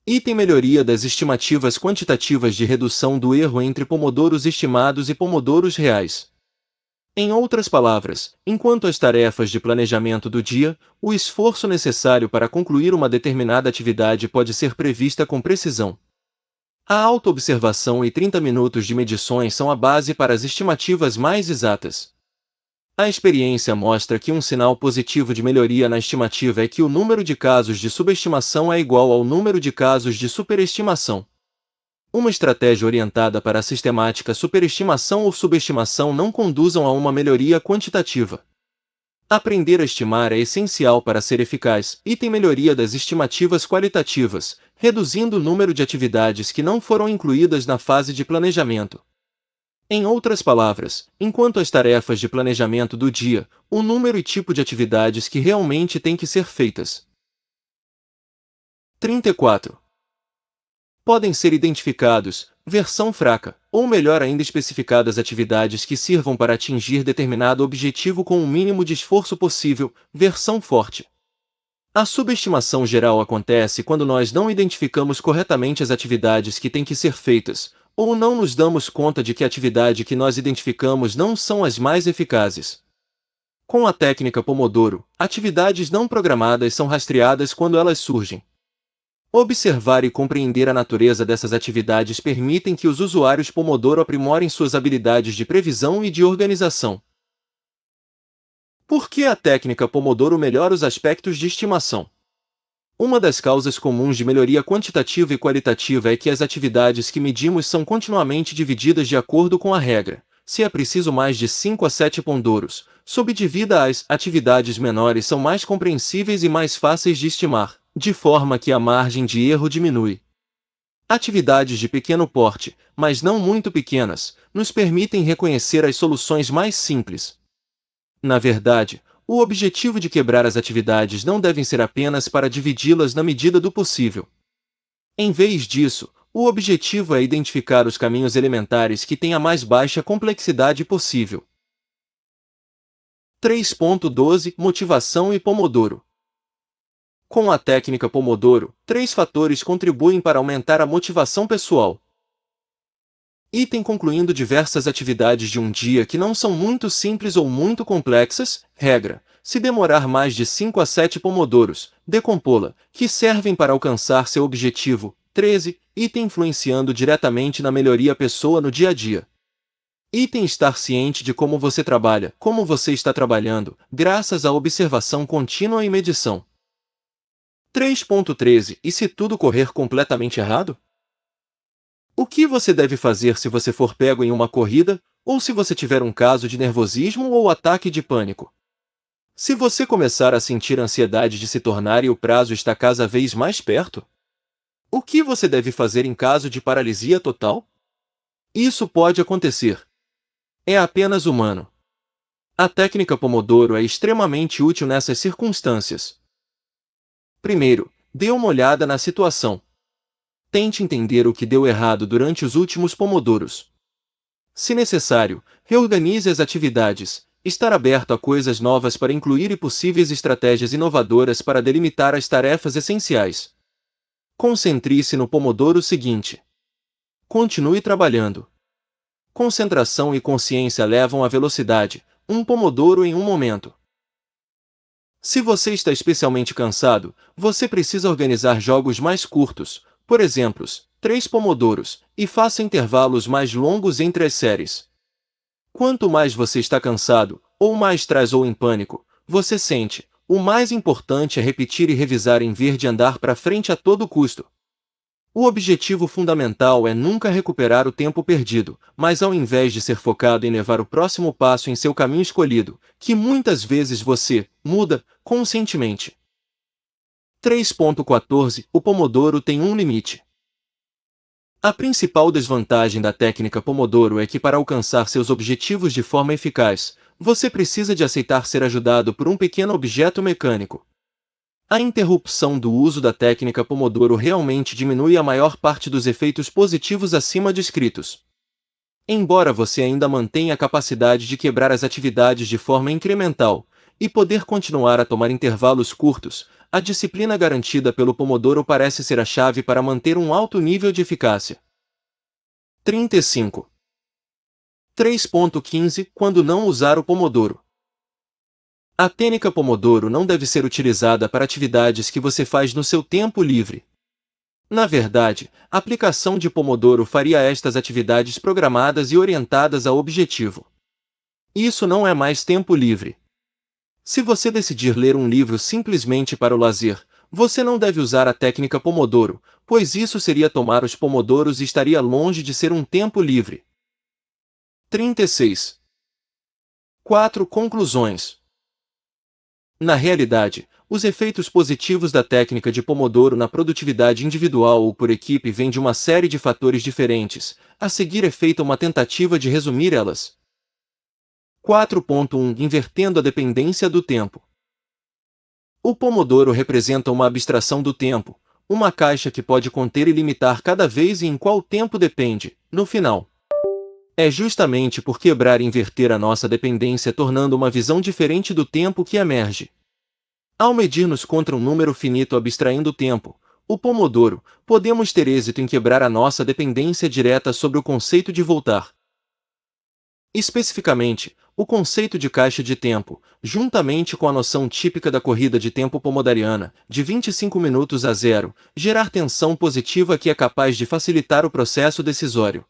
A: Item melhoria das estimativas quantitativas de redução do erro entre Pomodoros estimados e Pomodoros reais. Em outras palavras, enquanto as tarefas de planejamento do dia, o esforço necessário para concluir uma determinada atividade pode ser prevista com precisão. A autoobservação e 30 minutos de medições são a base para as estimativas mais exatas. A experiência mostra que um sinal positivo de melhoria na estimativa é que o número de casos de subestimação é igual ao número de casos de superestimação. Uma estratégia orientada para a sistemática superestimação ou subestimação não conduzam a uma melhoria quantitativa. Aprender a estimar é essencial para ser eficaz. Item melhoria das estimativas qualitativas, reduzindo o número de atividades que não foram incluídas na fase de planejamento. Em outras palavras, enquanto as tarefas de planejamento do dia, o número e tipo de atividades que realmente têm que ser feitas. 34. Podem ser identificados, versão fraca, ou melhor ainda especificadas atividades que sirvam para atingir determinado objetivo com o mínimo de esforço possível, versão forte. A subestimação geral acontece quando nós não identificamos corretamente as atividades que têm que ser feitas, ou não nos damos conta de que a atividade que nós identificamos não são as mais eficazes. Com a técnica Pomodoro, atividades não programadas são rastreadas quando elas surgem. Observar e compreender a natureza dessas atividades permitem que os usuários Pomodoro aprimorem suas habilidades de previsão e de organização. Por que a técnica Pomodoro melhora os aspectos de estimação? Uma das causas comuns de melhoria quantitativa e qualitativa é que as atividades que medimos são continuamente divididas de acordo com a regra. Se é preciso mais de 5 a 7 Pomodoros, subdivida as atividades menores são mais compreensíveis e mais fáceis de estimar, de forma que a margem de erro diminui. Atividades de pequeno porte, mas não muito pequenas, nos permitem reconhecer as soluções mais simples. Na verdade, o objetivo de quebrar as atividades não deve ser apenas para dividi-las na medida do possível. Em vez disso, o objetivo é identificar os caminhos elementares que têm a mais baixa complexidade possível. 3.12 Motivação e Pomodoro. Com a técnica Pomodoro, 3 fatores contribuem para aumentar a motivação pessoal. Item concluindo diversas atividades de um dia que não são muito simples ou muito complexas, regra, se demorar mais de 5 a 7 pomodoros, decompô-la, que servem para alcançar seu objetivo. 13. Item influenciando diretamente na melhoria pessoa no dia a dia. Item estar ciente de como você trabalha, como você está trabalhando, graças à observação contínua e medição. 3.13 E se tudo correr completamente errado? O que você deve fazer se você for pego em uma corrida, ou se você tiver um caso de nervosismo ou ataque de pânico? Se você começar a sentir ansiedade de se tornar e o prazo está cada vez mais perto? O que você deve fazer em caso de paralisia total? Isso pode acontecer. É apenas humano. A técnica Pomodoro é extremamente útil nessas circunstâncias. Primeiro, dê uma olhada na situação. Tente entender o que deu errado durante os últimos pomodoros. Se necessário, reorganize as atividades, estar aberto a coisas novas para incluir e possíveis estratégias inovadoras para delimitar as tarefas essenciais. Concentre-se no pomodoro seguinte. Continue trabalhando. Concentração e consciência levam à velocidade, um pomodoro em um momento. Se você está especialmente cansado, você precisa organizar jogos mais curtos, por exemplo, 3 pomodoros, e faça intervalos mais longos entre as séries. Quanto mais você está cansado, ou mais traz ou em pânico, você sente, o mais importante é repetir e revisar em vez de andar para frente a todo custo. O objetivo fundamental é nunca recuperar o tempo perdido, mas ao invés de ser focado em levar o próximo passo em seu caminho escolhido, que muitas vezes você muda conscientemente. 3.14 O pomodoro tem um limite. A principal desvantagem da técnica Pomodoro é que para alcançar seus objetivos de forma eficaz, você precisa de aceitar ser ajudado por um pequeno objeto mecânico. A interrupção do uso da técnica Pomodoro realmente diminui a maior parte dos efeitos positivos acima descritos. Embora você ainda mantenha a capacidade de quebrar as atividades de forma incremental e poder continuar a tomar intervalos curtos, a disciplina garantida pelo Pomodoro parece ser a chave para manter um alto nível de eficácia. 35. 3.15 Quando não usar o Pomodoro. A técnica Pomodoro não deve ser utilizada para atividades que você faz no seu tempo livre. Na verdade, a aplicação de Pomodoro faria estas atividades programadas e orientadas ao objetivo. Isso não é mais tempo livre. Se você decidir ler um livro simplesmente para o lazer, você não deve usar a técnica Pomodoro, pois isso seria tomar os pomodoros e estaria longe de ser um tempo livre. 36. 4 Conclusões. Na realidade, os efeitos positivos da técnica de Pomodoro na produtividade individual ou por equipe vêm de uma série de fatores diferentes. A seguir é feita uma tentativa de resumir elas. 4.1 Invertendo a dependência do tempo. O Pomodoro representa uma abstração do tempo, uma caixa que pode conter e limitar cada vez e em qual tempo depende, no final. É justamente por quebrar e inverter a nossa dependência tornando uma visão diferente do tempo que emerge. Ao medir-nos contra um número finito abstraindo o tempo, o Pomodoro, podemos ter êxito em quebrar a nossa dependência direta sobre o conceito de voltar. Especificamente, o conceito de caixa de tempo, juntamente com a noção típica da corrida de tempo pomodoriana, de 25 minutos a zero, gerar tensão positiva que é capaz de facilitar o processo decisório.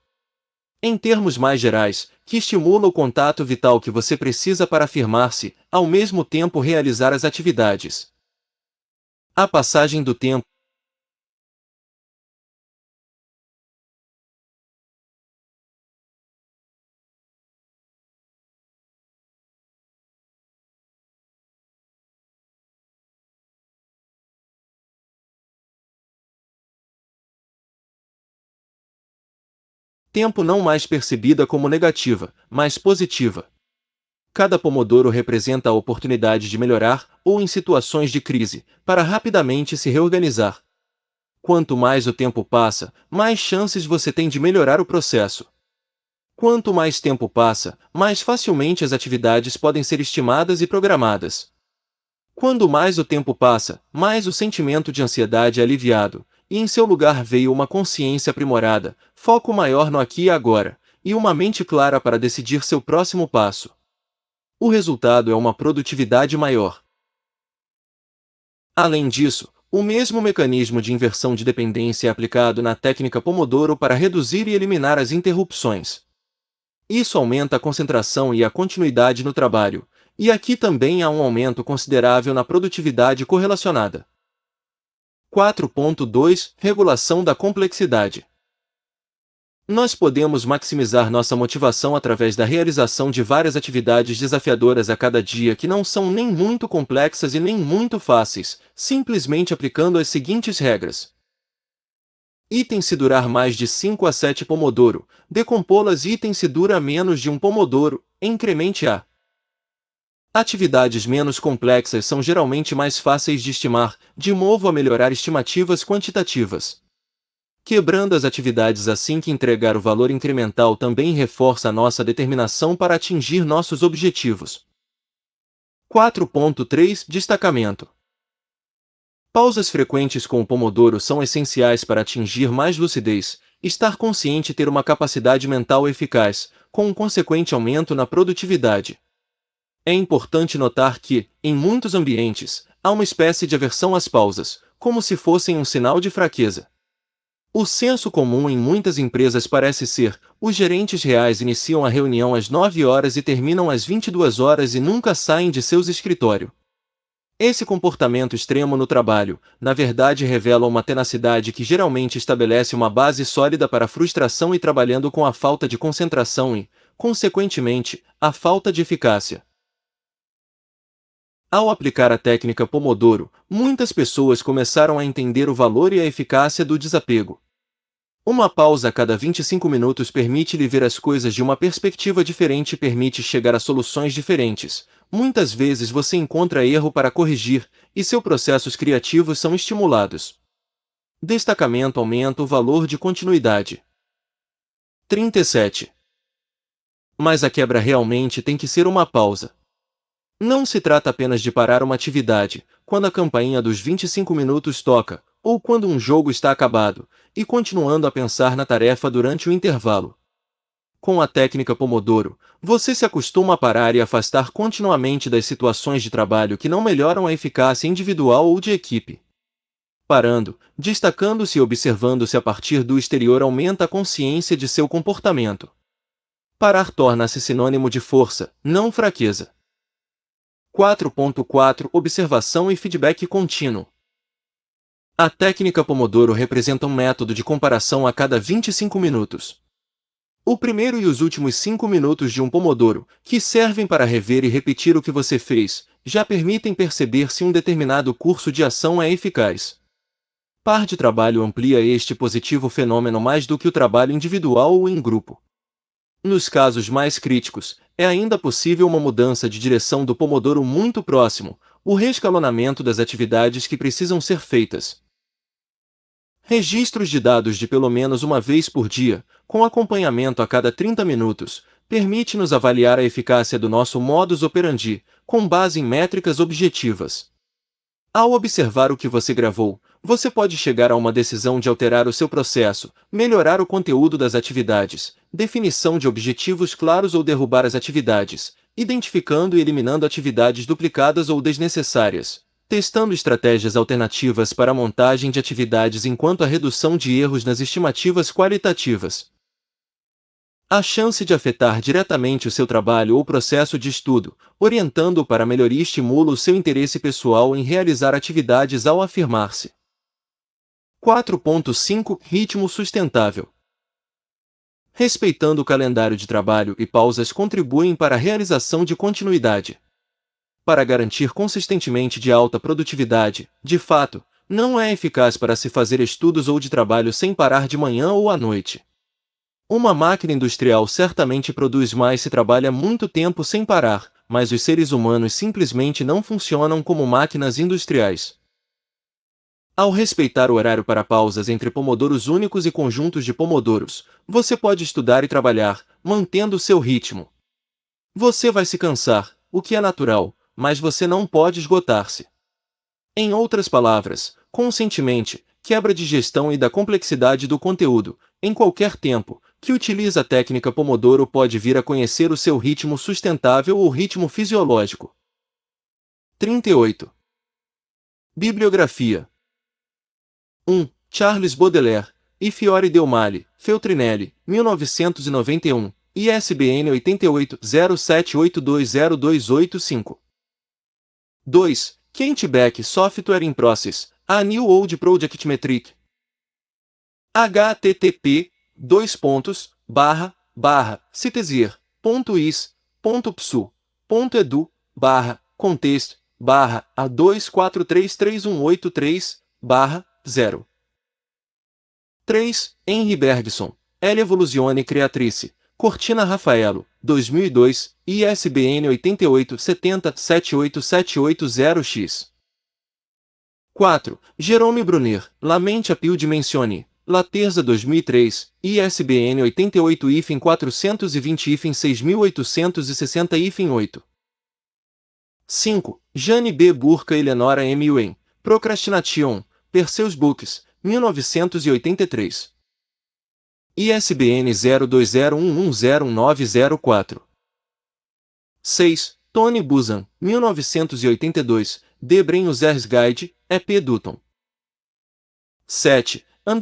A: Em termos mais gerais, que estimula o contato vital que você precisa para afirmar-se, ao mesmo tempo realizar as atividades. A passagem do tempo. Tempo não mais percebida como negativa, mas positiva. Cada pomodoro representa a oportunidade de melhorar, ou em situações de crise, para rapidamente se reorganizar. Quanto mais o tempo passa, mais chances você tem de melhorar o processo. Quanto mais tempo passa, mais facilmente as atividades podem ser estimadas e programadas. Quando mais o tempo passa, mais o sentimento de ansiedade é aliviado, e em seu lugar veio uma consciência aprimorada, foco maior no aqui e agora, e uma mente clara para decidir seu próximo passo. O resultado é uma produtividade maior. Além disso, o mesmo mecanismo de inversão de dependência é aplicado na técnica Pomodoro para reduzir e eliminar as interrupções. Isso aumenta a concentração e a continuidade no trabalho, e aqui também há um aumento considerável na produtividade correlacionada. 4.2 Regulação da complexidade. Nós podemos maximizar nossa motivação através da realização de várias atividades desafiadoras a cada dia que não são nem muito complexas e nem muito fáceis, simplesmente aplicando as seguintes regras. Item se durar mais de 5 a 7 pomodoro, decompô-las. Item se dura menos de um pomodoro, incremente a. Atividades menos complexas são geralmente mais fáceis de estimar, de modo a melhorar estimativas quantitativas. Quebrando as atividades assim que entregar o valor incremental também reforça a nossa determinação para atingir nossos objetivos. 4.3 Destacamento. Pausas frequentes com o Pomodoro são essenciais para atingir mais lucidez, estar consciente e ter uma capacidade mental eficaz, com um consequente aumento na produtividade. É importante notar que, em muitos ambientes, há uma espécie de aversão às pausas, como se fossem um sinal de fraqueza. O senso comum em muitas empresas parece ser: os gerentes reais iniciam a reunião às 9 horas e terminam às 22 horas e nunca saem de seus escritórios. Esse comportamento extremo no trabalho, na verdade, revela uma tenacidade que geralmente estabelece uma base sólida para a frustração e trabalhando com a falta de concentração e, consequentemente, a falta de eficácia. Ao aplicar a técnica Pomodoro, muitas pessoas começaram a entender o valor e a eficácia do desapego. Uma pausa a cada 25 minutos permite-lhe ver as coisas de uma perspectiva diferente e permite chegar a soluções diferentes. Muitas vezes você encontra erro para corrigir, e seus processos criativos são estimulados. Destacamento aumenta o valor de continuidade. 37. Mas a quebra realmente tem que ser uma pausa. Não se trata apenas de parar uma atividade, quando a campainha dos 25 minutos toca, ou quando um jogo está acabado, e continuando a pensar na tarefa durante o intervalo. Com a técnica Pomodoro, você se acostuma a parar e afastar continuamente das situações de trabalho que não melhoram a eficácia individual ou de equipe. Parando, destacando-se e observando-se a partir do exterior aumenta a consciência de seu comportamento. Parar torna-se sinônimo de força, não fraqueza. 4.4 Observação e feedback contínuo. A técnica Pomodoro representa um método de comparação a cada 25 minutos. O primeiro e os últimos 5 minutos de um Pomodoro, que servem para rever e repetir o que você fez, já permitem perceber se um determinado curso de ação é eficaz. Par de trabalho amplia este positivo fenômeno mais do que o trabalho individual ou em grupo. Nos casos mais críticos, é ainda possível uma mudança de direção do Pomodoro muito próximo, o reescalonamento das atividades que precisam ser feitas. Registros de dados de pelo menos uma vez por dia, com acompanhamento a cada 30 minutos, permite-nos avaliar a eficácia do nosso modus operandi, com base em métricas objetivas. Ao observar o que você gravou, você pode chegar a uma decisão de alterar o seu processo, melhorar o conteúdo das atividades, definição de objetivos claros ou derrubar as atividades, identificando e eliminando atividades duplicadas ou desnecessárias, testando estratégias alternativas para a montagem de atividades enquanto a redução de erros nas estimativas qualitativas. A chance de afetar diretamente o seu trabalho ou processo de estudo, orientando-o para a melhoria, estimula o seu interesse pessoal em realizar atividades ao afirmar-se. 4.5 Ritmo sustentável. Respeitando o calendário de trabalho e pausas contribuem para a realização de continuidade. Para garantir consistentemente de alta produtividade, de fato, não é eficaz para se fazer estudos ou de trabalho sem parar de manhã ou à noite. Uma máquina industrial certamente produz mais se trabalha muito tempo sem parar, mas os seres humanos simplesmente não funcionam como máquinas industriais. Ao respeitar o horário para pausas entre pomodoros únicos e conjuntos de pomodoros, você pode estudar e trabalhar, mantendo o seu ritmo. Você vai se cansar, o que é natural, mas você não pode esgotar-se. Em outras palavras, conscientemente, quebra de gestão e da complexidade do conteúdo, em qualquer tempo, que utiliza a técnica Pomodoro pode vir a conhecer o seu ritmo sustentável ou ritmo fisiológico. 38. Bibliografia. 1. Charles Baudelaire, e Fiore Del Male, Feltrinelli, 1991, ISBN 8807820285. 2. Kent Beck Software in Process, a New Old Project Metric. http://citezer.is.edu/contest/a2433183/0. 3. Henri Bergson, L'Evoluzione Creatrice, Cortina Raffaello, 2002, ISBN 8870-78780-X. 4. Jerome Brunner, La mente à più dimensioni, La Terza 2003, ISBN 88-420-6860-8. 5. Jane B. Burka e Eleonora M. Wen, Procrastination, Perseus Books, 1983. ISBN 0201101904. 6. Tony Buzan, 1982, De Brain User's Guide, E.P. Dutton. 7. Make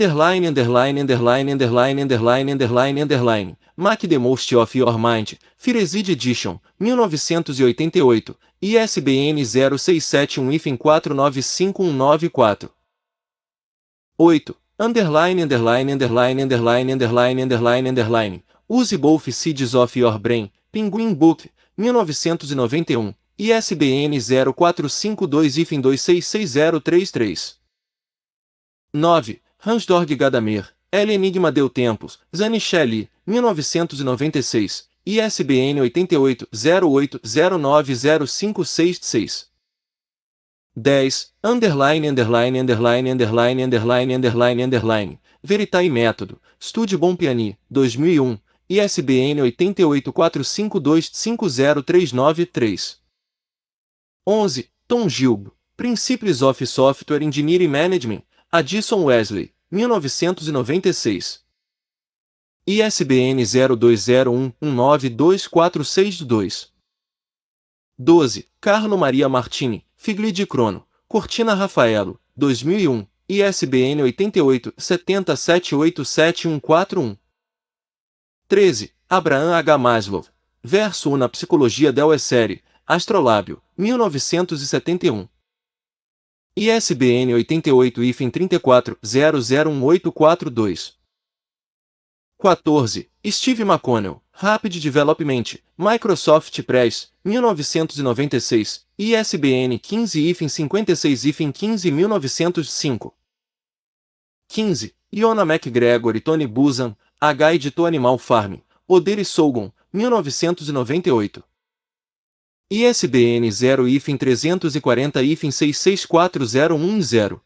A: the Most of Your Mind, Fireside Edition, 1988, ISBN 0671-4951994. 8. Use Both Sides of Your Brain, Penguin Book, 1991, ISBN 0452-2666033. 9. Hansdorg Gadamer, El Enigma del Tempus, Zanichelli, 1996, ISBN 8808090566. 10. Veritae Método, Stude Bompiani, 2001, ISBN 8845250393. 11. Tom Gilb, Principles of Software Engineering Management, Addison Wesley, 1996. ISBN 0201192462. 12. Carlo Maria Martini, Figli di Crono, Cortina Raffaello, 2001, ISBN 88-70787141. 13. Abraham H. Maslow, Verso una Psicologia del Essere, Astrolábio, 1971. ISBN 88-34-001842. 14. Steve McConnell, Rapid Development, Microsoft Press, 1996, ISBN 15-56-15-1905. 15. Iona McGregor e Tony Buzan, A Guide to Animal Farm, Oder e Sorghum, 1998. ISBN 0-340-6640110.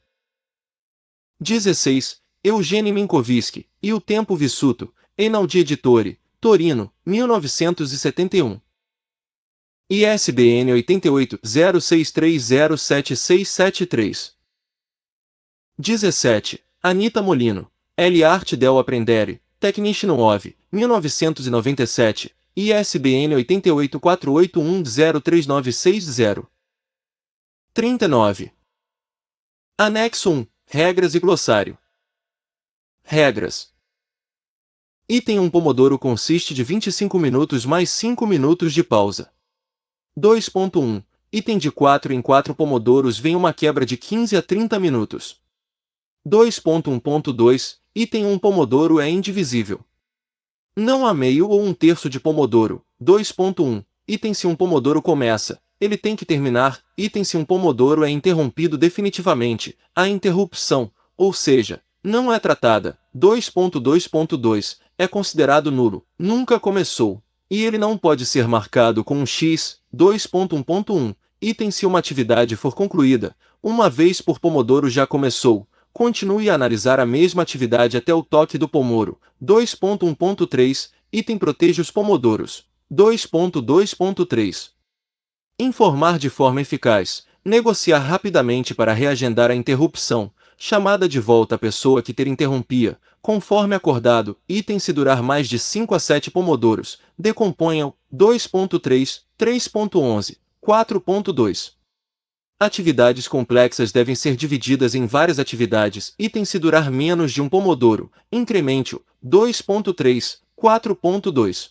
A: 16. Eugene Minkovsky, e o Tempo Vissuto, Einaudi Editore, Torino, 1971. ISBN 8806307673. 17. Anita Molino. L. Arte del Apprendere, Tecnici Nuovi, 1997, ISBN 8848103960. 39. Anexo 1. Regras e glossário. Regras. Item 1 Pomodoro consiste de 25 minutos mais 5 minutos de pausa. 2.1. Item de 4 em 4 pomodoros vem uma quebra de 15 a 30 minutos. 2.1.2. Item 1 Pomodoro é indivisível. Não há meio ou um terço de Pomodoro. 2.1. Item se um Pomodoro começa, ele tem que terminar. Item se um Pomodoro é interrompido definitivamente, a interrupção, ou seja, não é tratada. 2.2.2. É considerado nulo, nunca começou, e ele não pode ser marcado com um X. 2.1.1. Item se uma atividade for concluída, uma vez por Pomodoro já começou, continue a analisar a mesma atividade até o toque do pomoro. 2.1.3. Item proteja os pomodoros. 2.2.3. Informar de forma eficaz. Negociar rapidamente para reagendar a interrupção. Chamada de volta a pessoa que ter interrompia. Conforme acordado, item se durar mais de 5 a 7 pomodoros. Decomponham. 2.3, 3.11, 4.2. Atividades complexas devem ser divididas em várias atividades. Item se durar menos de um pomodoro. Incremente-o. 2.3, 4.2.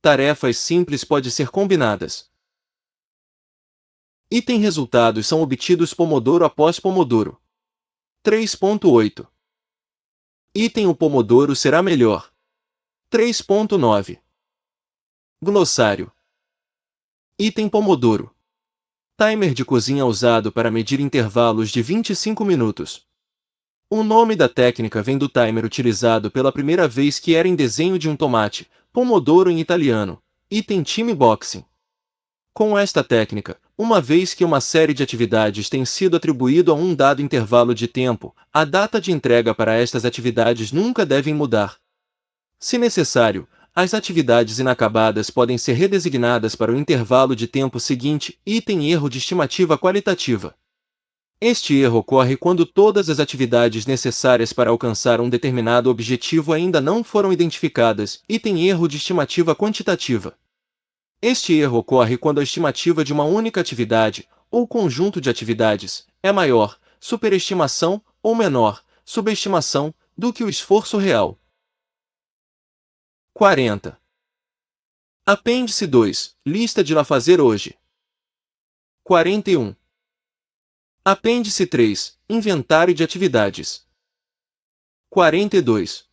A: Tarefas simples podem ser combinadas. Item resultados são obtidos pomodoro após pomodoro. 3.8. Item o pomodoro será melhor. 3.9. Glossário. Item pomodoro. Timer de cozinha usado para medir intervalos de 25 minutos. O nome da técnica vem do timer utilizado pela primeira vez que era em desenho de um tomate, pomodoro em italiano. Item time boxing. Com esta técnica, uma vez que uma série de atividades tem sido atribuído a um dado intervalo de tempo, a data de entrega para estas atividades nunca devem mudar. Se necessário, as atividades inacabadas podem ser redesignadas para o intervalo de tempo seguinte. Item erro de estimativa qualitativa. Este erro ocorre quando todas as atividades necessárias para alcançar um determinado objetivo ainda não foram identificadas. Item erro de estimativa quantitativa. Este erro ocorre quando a estimativa de uma única atividade, ou conjunto de atividades, é maior, superestimação, ou menor, subestimação, do que o esforço real. 40. Apêndice 2. Lista de lá fazer hoje. 41. Apêndice 3. Inventário de atividades. 42.